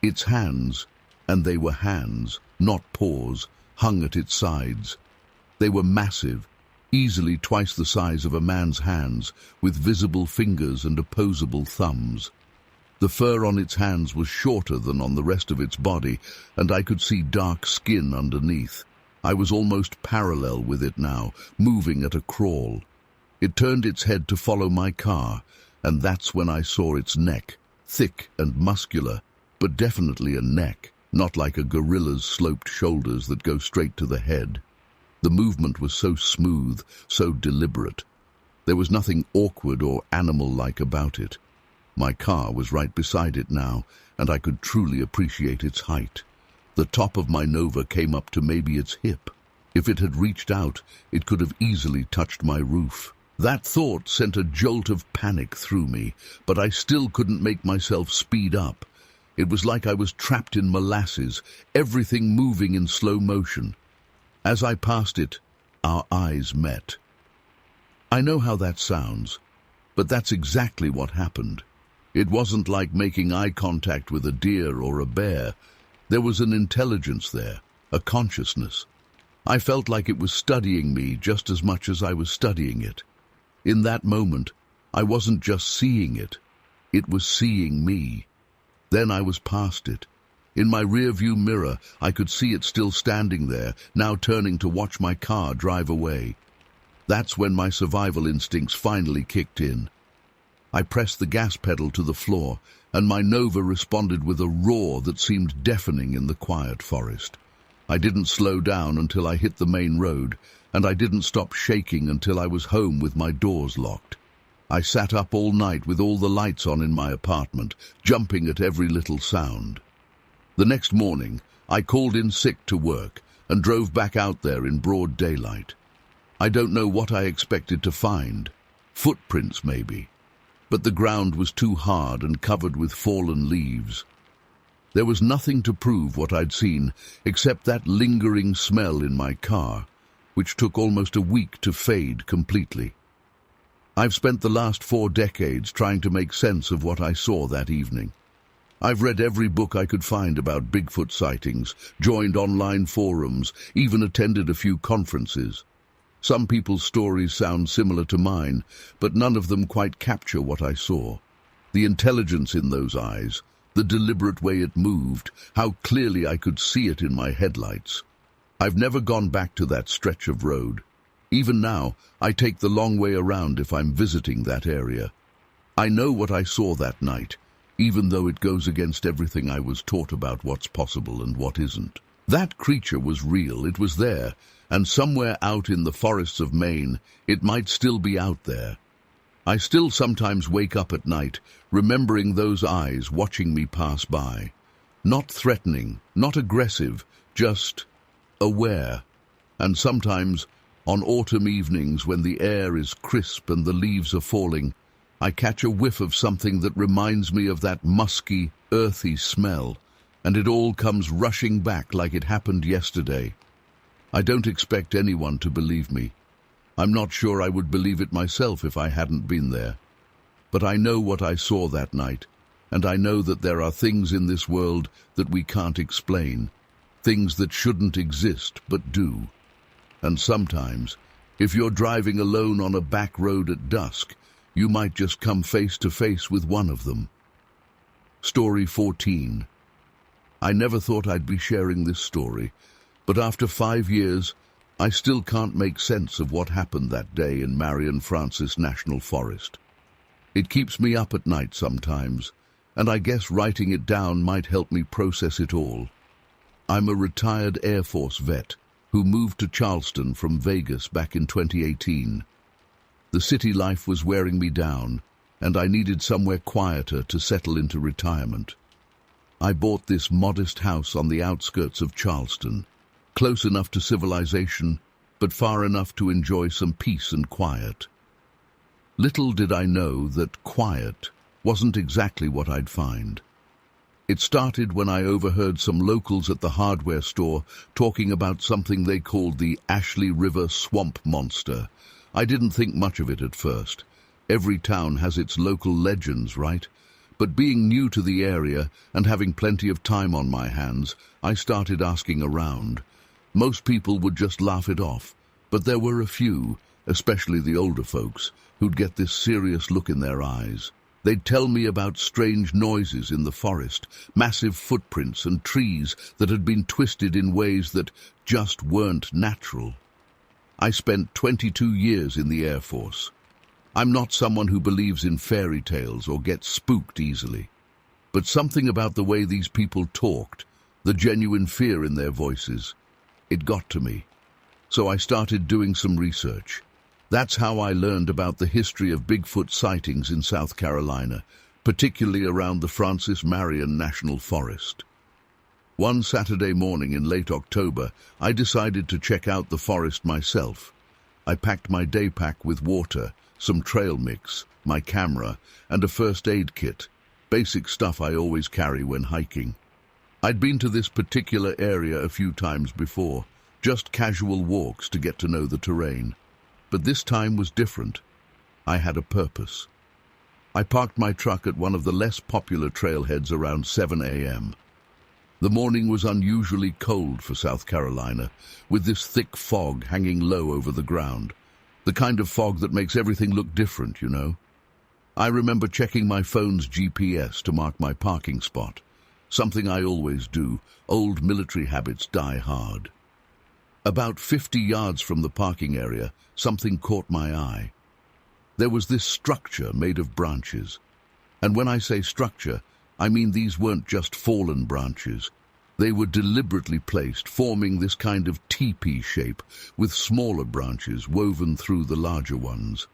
Its hands, and they were hands, not paws, hung at its sides. They were massive, easily twice the size of a man's hands, with visible fingers and opposable thumbs. The fur on its hands was shorter than on the rest of its body, and I could see dark skin underneath. I was almost parallel with it now, moving at a crawl. It turned its head to follow my car, and that's when I saw its neck, thick and muscular, but definitely a neck, not like a gorilla's sloped shoulders that go straight to the head. The movement was so smooth, so deliberate. There was nothing awkward or animal-like about it. My car was right beside it now, and I could truly appreciate its height. The top of my Nova came up to maybe its hip. If it had reached out, it could have easily touched my roof. That thought sent a jolt of panic through me, but I still couldn't make myself speed up. It was like I was trapped in molasses, everything moving in slow motion. As I passed it, our eyes met. I know how that sounds, but that's exactly what happened. It wasn't like making eye contact with a deer or a bear. There was an intelligence there, a consciousness. I felt like it was studying me just as much as I was studying it. In that moment, I wasn't just seeing it, it was seeing me. Then I was past it. In my rearview mirror, I could see it still standing there, now turning to watch my car drive away. That's when my survival instincts finally kicked in. I pressed the gas pedal to the floor, and my Nova responded with a roar that seemed deafening in the quiet forest. I didn't slow down until I hit the main road, and I didn't stop shaking until I was home with my doors locked. I sat up all night with all the lights on in my apartment, jumping at every little sound. The next morning, I called in sick to work and drove back out there in broad daylight. I don't know what I expected to find. Footprints, maybe. But the ground was too hard and covered with fallen leaves. There was nothing to prove what I'd seen except that lingering smell in my car, which took almost a week to fade completely. I've spent the last 4 decades trying to make sense of what I saw that evening. I've read every book I could find about Bigfoot sightings, joined online forums, even attended a few conferences. Some people's stories sound similar to mine, but none of them quite capture what I saw. The intelligence in those eyes, the deliberate way it moved, how clearly I could see it in my headlights. I've never gone back to that stretch of road. Even now, I take the long way around if I'm visiting that area. I know what I saw that night, even though it goes against everything I was taught about what's possible and what isn't. That creature was real, it was there, and somewhere out in the forests of Maine, it might still be out there. I still sometimes wake up at night, remembering those eyes watching me pass by. Not threatening, not aggressive, just aware. And sometimes, on autumn evenings when the air is crisp and the leaves are falling, I catch a whiff of something that reminds me of that musky, earthy smell, and it all comes rushing back like it happened yesterday. I don't expect anyone to believe me. I'm not sure I would believe it myself if I hadn't been there. But I know what I saw that night, and I know that there are things in this world that we can't explain, things that shouldn't exist but do. And sometimes, if you're driving alone on a back road at dusk, you might just come face to face with one of them. Story 14. I never thought I'd be sharing this story, but after 5 years, I still can't make sense of what happened that day in Marion National Forest. It keeps me up at night sometimes, and I guess writing it down might help me process it all. I'm a retired Air Force vet who moved to Charleston from Vegas back in 2018. The city life was wearing me down, and I needed somewhere quieter to settle into retirement. I bought this modest house on the outskirts of Charleston, close enough to civilization, but far enough to enjoy some peace and quiet. Little did I know that quiet wasn't exactly what I'd find. It started when I overheard some locals at the hardware store talking about something they called the Ashley River Swamp Monster. I didn't think much of it at first. Every town has its local legends, right? But being new to the area and having plenty of time on my hands, I started asking around. Most people would just laugh it off, but there were a few, especially the older folks, who'd get this serious look in their eyes. They'd tell me about strange noises in the forest, massive footprints and trees that had been twisted in ways that just weren't natural. I spent 22 years in the Air Force. I'm not someone who believes in fairy tales or gets spooked easily. But something about the way these people talked, the genuine fear in their voices, it got to me. So I started doing some research. That's how I learned about the history of Bigfoot sightings in South Carolina, particularly around the Marion National Forest. One Saturday morning in late October, I decided to check out the forest myself. I packed my day pack with water, some trail mix, my camera, and a first aid kit, basic stuff I always carry when hiking. I'd been to this particular area a few times before, just casual walks to get to know the terrain. But this time was different. I had a purpose. I parked my truck at one of the less popular trailheads around 7 a.m. The morning was unusually cold for South Carolina, with this thick fog hanging low over the ground. The kind of fog that makes everything look different, you know. I remember checking my phone's GPS to mark my parking spot. Something I always do. Old military habits die hard. About 50 yards from the parking area, something caught my eye. There was this structure made of branches. And when I say structure, I mean these weren't just fallen branches. They were deliberately placed, forming this kind of teepee shape, with smaller branches woven through the larger ones.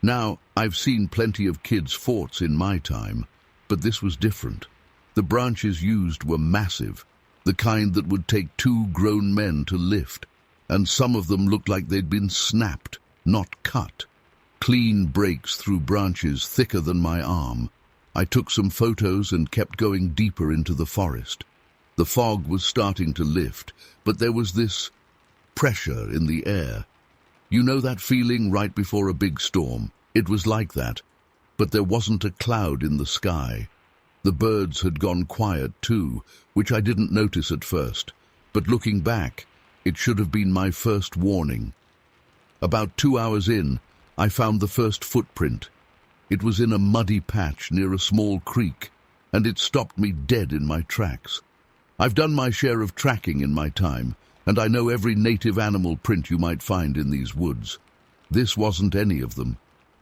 Now, I've seen plenty of kids' forts in my time, but this was different. The branches used were massive, the kind that would take 2 grown men to lift, and some of them looked like they'd been snapped, not cut. Clean breaks through branches thicker than my arm. I took some photos and kept going deeper into the forest. The fog was starting to lift, but there was this pressure in the air. You know that feeling right before a big storm? It was like that, but there wasn't a cloud in the sky. The birds had gone quiet too, which I didn't notice at first, but looking back, it should have been my first warning. About 2 hours in, I found the first footprint. It was in a muddy patch near a small creek, and it stopped me dead in my tracks. I've done my share of tracking in my time, and I know every native animal print you might find in these woods. This wasn't any of them.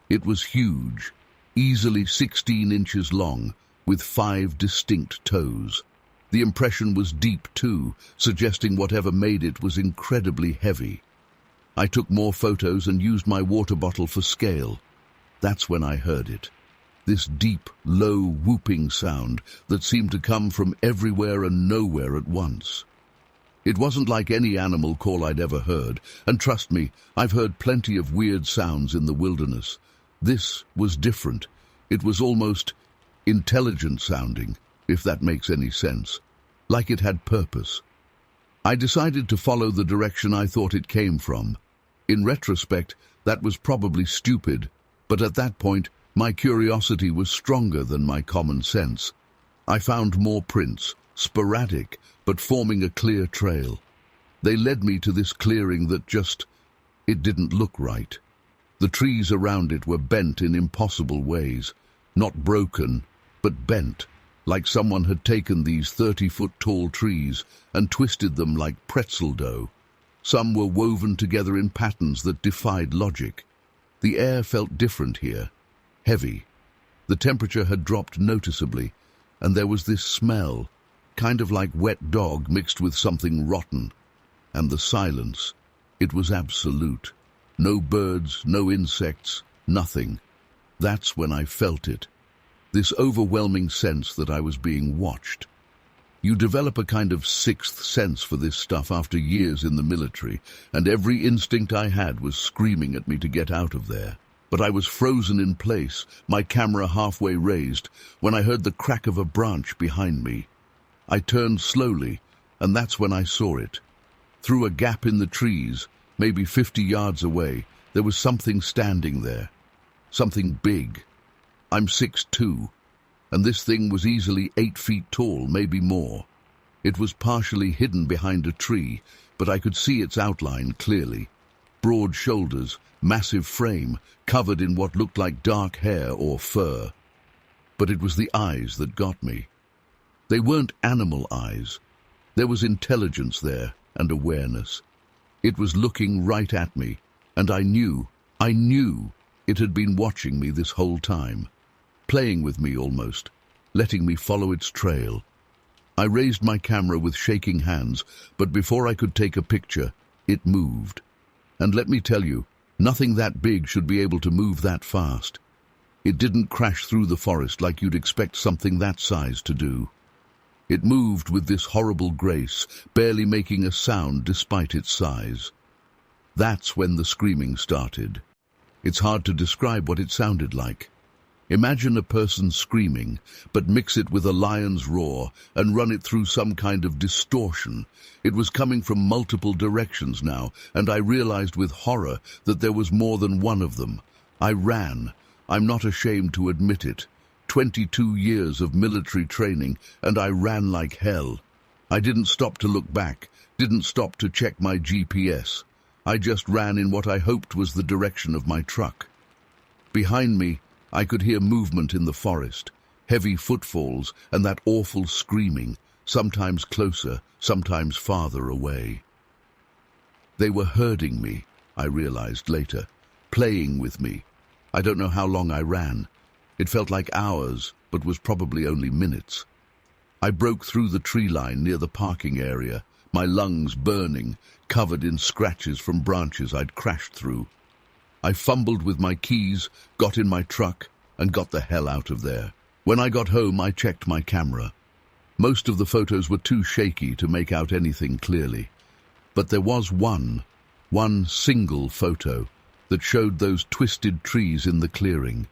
It was huge, easily 16 inches long, with 5 distinct toes. The impression was deep too, suggesting whatever made it was incredibly heavy. I took more photos and used my water bottle for scale. That's when I heard it. This deep, low, whooping sound that seemed to come from everywhere and nowhere at once. It wasn't like any animal call I'd ever heard, and trust me, I've heard plenty of weird sounds in the wilderness. This was different. It was almost intelligent sounding, if that makes any sense, like it had purpose. I decided to follow the direction I thought it came from. In retrospect, that was probably stupid, but at that point, my curiosity was stronger than my common sense. I found more prints, sporadic, but forming a clear trail. They led me to this clearing that it didn't look right. The trees around it were bent in impossible ways, not broken, but bent, like someone had taken these 30-foot-tall trees and twisted them like pretzel dough. Some were woven together in patterns that defied logic. The air felt different here, heavy. The temperature had dropped noticeably, and there was this smell, kind of like wet dog mixed with something rotten. And the silence, it was absolute. No birds, no insects, nothing. That's when I felt it. This overwhelming sense that I was being watched. You develop a kind of sixth sense for this stuff after years in the military, and every instinct I had was screaming at me to get out of there. But I was frozen in place, my camera halfway raised, when I heard the crack of a branch behind me. I turned slowly, and that's when I saw it. Through a gap in the trees, maybe 50 yards away, there was something standing there. Something big. I'm 6'2", and this thing was easily 8 feet tall, maybe more. It was partially hidden behind a tree, but I could see its outline clearly. Broad shoulders, massive frame, covered in what looked like dark hair or fur. But it was the eyes that got me. They weren't animal eyes. There was intelligence there and awareness. It was looking right at me, and I knew it had been watching me this whole time. Playing with me almost, letting me follow its trail. I raised my camera with shaking hands, but before I could take a picture, it moved. And let me tell you, nothing that big should be able to move that fast. It didn't crash through the forest like you'd expect something that size to do. It moved with this horrible grace, barely making a sound despite its size. That's when the screaming started. It's hard to describe what it sounded like. Imagine a person screaming, but mix it with a lion's roar and run it through some kind of distortion. It was coming from multiple directions now, and I realized with horror that there was more than one of them. I ran. I'm not ashamed to admit it. 22 years of military training, and I ran like hell. I didn't stop to look back, didn't stop to check my GPS. I just ran in what I hoped was the direction of my truck. Behind me, I could hear movement in the forest, heavy footfalls, and that awful screaming, sometimes closer, sometimes farther away. They were herding me, I realized later, playing with me. I don't know how long I ran. It felt like hours, but was probably only minutes. I broke through the tree line near the parking area, my lungs burning, covered in scratches from branches I'd crashed through. I fumbled with my keys, got in my truck, and got the hell out of there. When I got home, I checked my camera. Most of the photos were too shaky to make out anything clearly. But there was one single photo that showed those twisted trees in the clearing.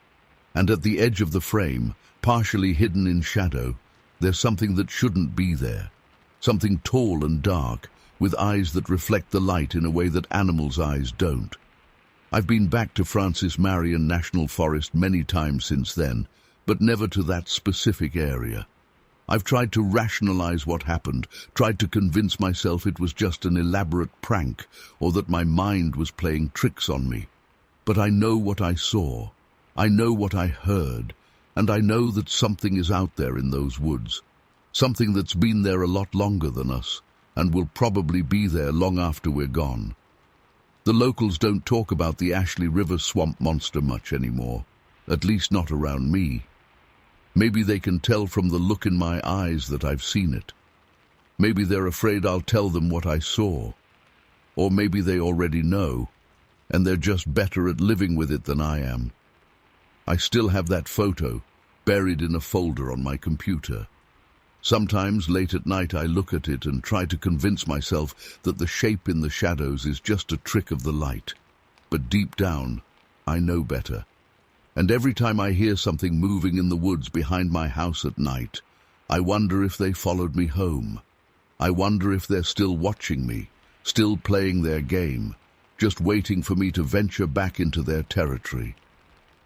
And at the edge of the frame, partially hidden in shadow, there's something that shouldn't be there. Something tall and dark, with eyes that reflect the light in a way that animals' eyes don't. I've been back to Marion National Forest many times since then, but never to that specific area. I've tried to rationalize what happened, tried to convince myself it was just an elaborate prank, or that my mind was playing tricks on me. But I know what I saw. I know what I heard, and I know that something is out there in those woods. Something that's been there a lot longer than us, and will probably be there long after we're gone. The locals don't talk about the Ashley River swamp monster much anymore, at least not around me. Maybe they can tell from the look in my eyes that I've seen it. Maybe they're afraid I'll tell them what I saw. Or maybe they already know, and they're just better at living with it than I am. I still have that photo, buried in a folder on my computer. Sometimes, late at night, I look at it and try to convince myself that the shape in the shadows is just a trick of the light. But deep down, I know better. And every time I hear something moving in the woods behind my house at night, I wonder if they followed me home. I wonder if they're still watching me, still playing their game, just waiting for me to venture back into their territory.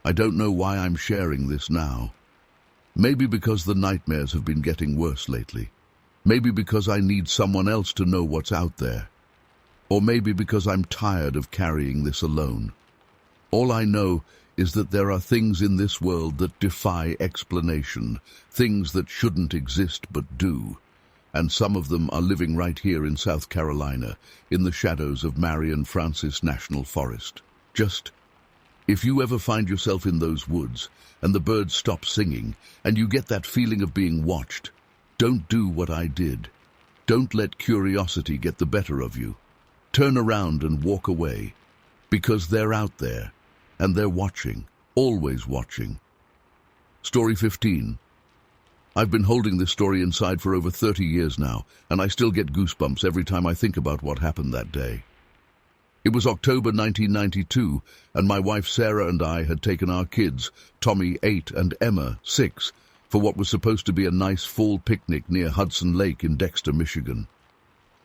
I don't know why I'm sharing this now. Maybe because the nightmares have been getting worse lately. Maybe because I need someone else to know what's out there. Or maybe because I'm tired of carrying this alone. All I know is that there are things in this world that defy explanation, things that shouldn't exist but do. And some of them are living right here in South Carolina, in the shadows of Marion National Forest. If you ever find yourself in those woods, and the birds stop singing, and you get that feeling of being watched, don't do what I did. Don't let curiosity get the better of you. Turn around and walk away, because they're out there, and they're watching, always watching. Story 15. I've been holding this story inside for over 30 years now, and I still get goosebumps every time I think about what happened that day. It was October 1992, and my wife Sarah and I had taken our kids, Tommy 8 and Emma 6, for what was supposed to be a nice fall picnic near Hudson Lake in Dexter, Michigan.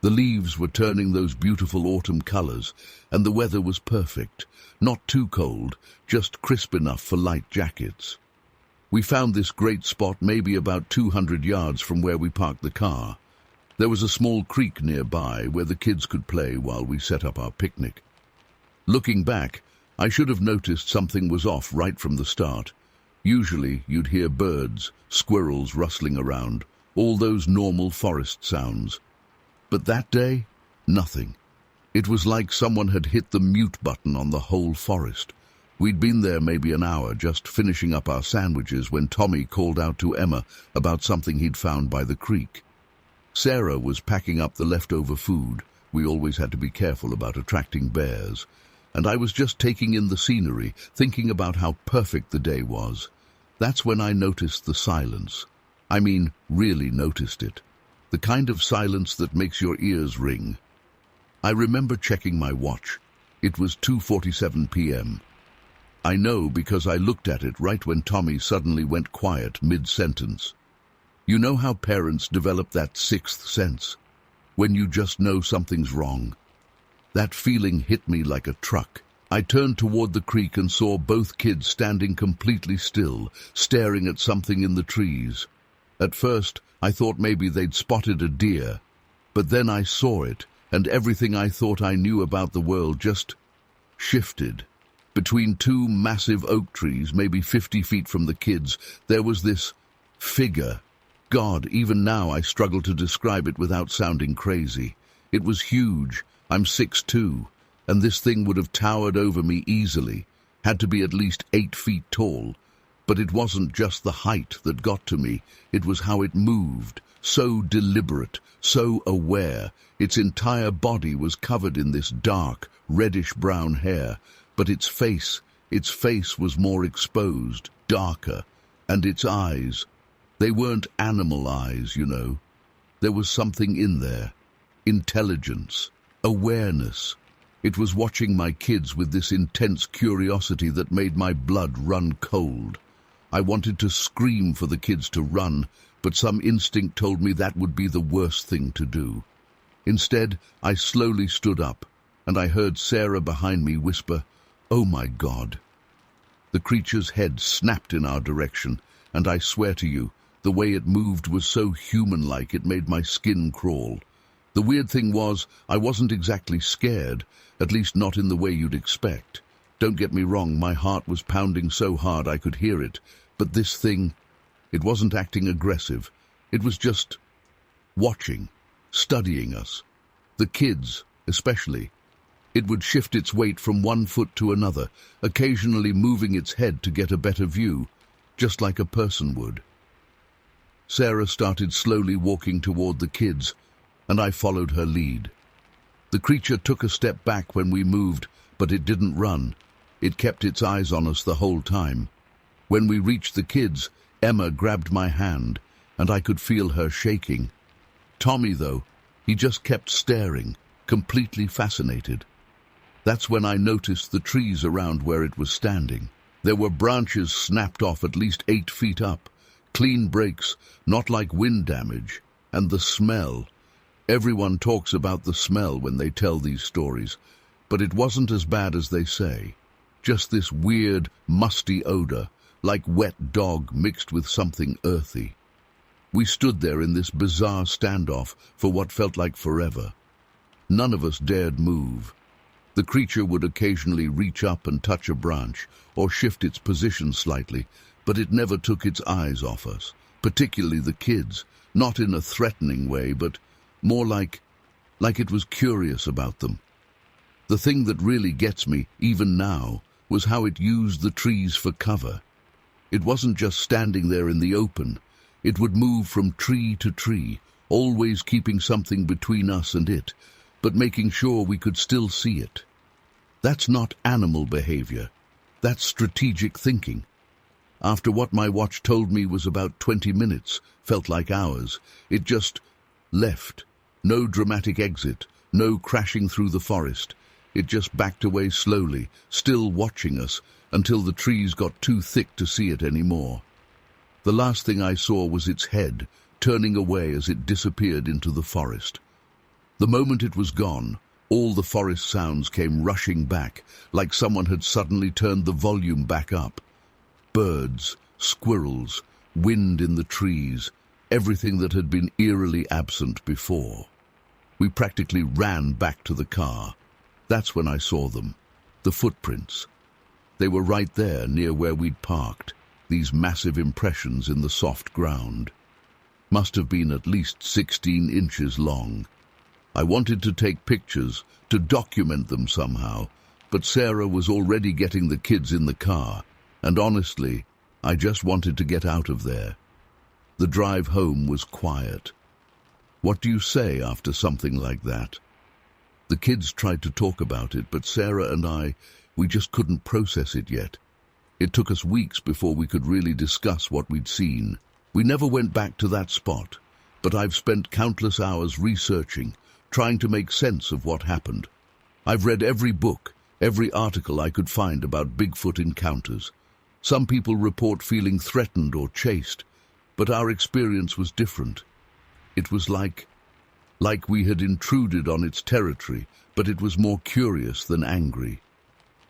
The leaves were turning those beautiful autumn colors, and the weather was perfect. Not too cold, just crisp enough for light jackets. We found this great spot maybe about 200 yards from where we parked the car. There was a small creek nearby where the kids could play while we set up our picnic. Looking back, I should have noticed something was off right from the start. Usually you'd hear birds, squirrels rustling around, all those normal forest sounds. But that day, nothing. It was like someone had hit the mute button on the whole forest. We'd been there maybe an hour, just finishing up our sandwiches, when Tommy called out to Emma about something he'd found by the creek. Sarah was packing up the leftover food. We always had to be careful about attracting bears. And I was just taking in the scenery, thinking about how perfect the day was. That's when I noticed the silence. I mean, really noticed it. The kind of silence that makes your ears ring. I remember checking my watch. It was 2:47 p.m. I know because I looked at it right when Tommy suddenly went quiet mid-sentence. You know how parents develop that sixth sense? When you just know something's wrong. That feeling hit me like a truck. I turned toward the creek and saw both kids standing completely still, staring at something in the trees. At first, I thought maybe they'd spotted a deer, but then I saw it, and everything I thought I knew about the world just shifted. Between two massive oak trees, maybe 50 feet from the kids, there was this figure. God, even now I struggle to describe it without sounding crazy. It was huge. I'm 6'2", and this thing would have towered over me easily, had to be at least 8 feet tall. But it wasn't just the height that got to me, it was how it moved, so deliberate, so aware. Its entire body was covered in this dark, reddish-brown hair, but its face was more exposed, darker, and its eyes, they weren't animal eyes, you know. There was something in there, intelligence, awareness. It was watching my kids with this intense curiosity that made my blood run cold. I wanted to scream for the kids to run, but some instinct told me that would be the worst thing to do. Instead, I slowly stood up, and I heard Sarah behind me whisper, "Oh my God." The creature's head snapped in our direction, and I swear to you, the way it moved was so human-like it made my skin crawl. The weird thing was, I wasn't exactly scared, at least not in the way you'd expect. Don't get me wrong, my heart was pounding so hard I could hear it, but this thing, it wasn't acting aggressive. It was just watching, studying us. The kids, especially. It would shift its weight from one foot to another, occasionally moving its head to get a better view, just like a person would. Sarah started slowly walking toward the kids, and I followed her lead. The creature took a step back when we moved, but it didn't run. It kept its eyes on us the whole time. When we reached the kids, Emma grabbed my hand, and I could feel her shaking. Tommy, though, he just kept staring, completely fascinated. That's when I noticed the trees around where it was standing. There were branches snapped off at least 8 feet up, clean breaks, not like wind damage, and the smell. Everyone talks about the smell when they tell these stories, but it wasn't as bad as they say. Just this weird, musty odor, like wet dog mixed with something earthy. We stood there in this bizarre standoff for what felt like forever. None of us dared move. The creature would occasionally reach up and touch a branch, or shift its position slightly, but it never took its eyes off us, particularly the kids, not in a threatening way, but more like it was curious about them. The thing that really gets me, even now, was how it used the trees for cover. It wasn't just standing there in the open. It would move from tree to tree, always keeping something between us and it, but making sure we could still see it. That's not animal behavior. That's strategic thinking. After what my watch told me was about 20 minutes, felt like hours, it just left. No dramatic exit, no crashing through the forest. It just backed away slowly, still watching us, until the trees got too thick to see it anymore. The last thing I saw was its head, turning away as it disappeared into the forest. The moment it was gone, all the forest sounds came rushing back, like someone had suddenly turned the volume back up. Birds, squirrels, wind in the trees, everything that had been eerily absent before. We practically ran back to the car. That's when I saw them, the footprints. They were right there near where we'd parked, these massive impressions in the soft ground. Must have been at least 16 inches long. I wanted to take pictures, to document them somehow, but Sarah was already getting the kids in the car, and honestly, I just wanted to get out of there. The drive home was quiet. What do you say after something like that? The kids tried to talk about it, but Sarah and I, we just couldn't process it yet. It took us weeks before we could really discuss what we'd seen. We never went back to that spot, but I've spent countless hours researching, trying to make sense of what happened. I've read every book, every article I could find about Bigfoot encounters. Some people report feeling threatened or chased, but our experience was different. It was like we had intruded on its territory, but it was more curious than angry.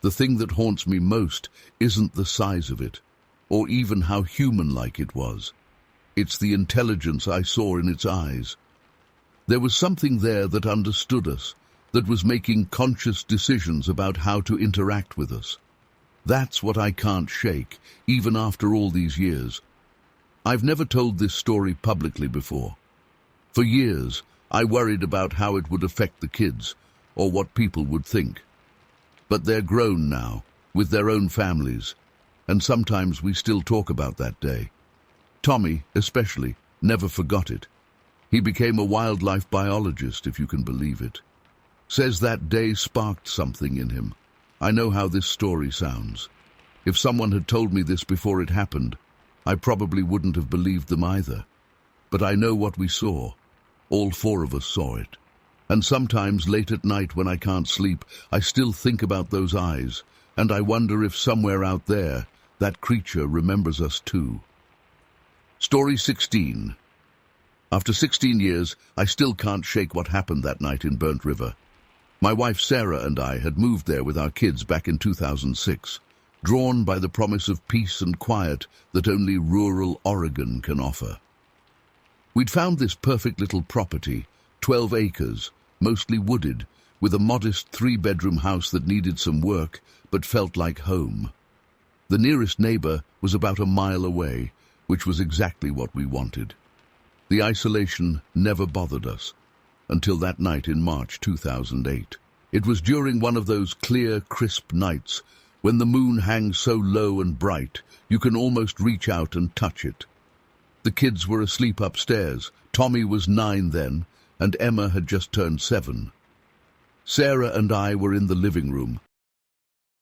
The thing that haunts me most isn't the size of it, or even how human-like it was. It's the intelligence I saw in its eyes. There was something there that understood us, that was making conscious decisions about how to interact with us. That's what I can't shake, even after all these years. I've never told this story publicly before. For years, I worried about how it would affect the kids, or what people would think. But they're grown now, with their own families, and sometimes we still talk about that day. Tommy, especially, never forgot it. He became a wildlife biologist, if you can believe it. Says that day sparked something in him. I know how this story sounds. If someone had told me this before it happened, I probably wouldn't have believed them either. But I know what we saw. All four of us saw it. And sometimes late at night when I can't sleep, I still think about those eyes, and I wonder if somewhere out there, that creature remembers us too. Story 16. After 16 years, I still can't shake what happened that night in Burnt River. My wife Sarah and I had moved there with our kids back in 2006, drawn by the promise of peace and quiet that only rural Oregon can offer. We'd found this perfect little property, 12 acres, mostly wooded, with a modest 3-bedroom house that needed some work but felt like home. The nearest neighbor was about a mile away, which was exactly what we wanted. The isolation never bothered us, until that night in March 2008. It was during one of those clear, crisp nights when the moon hangs so low and bright you can almost reach out and touch it. The kids were asleep upstairs. Tommy was 9 then, and Emma had just turned 7. Sarah and I were in the living room,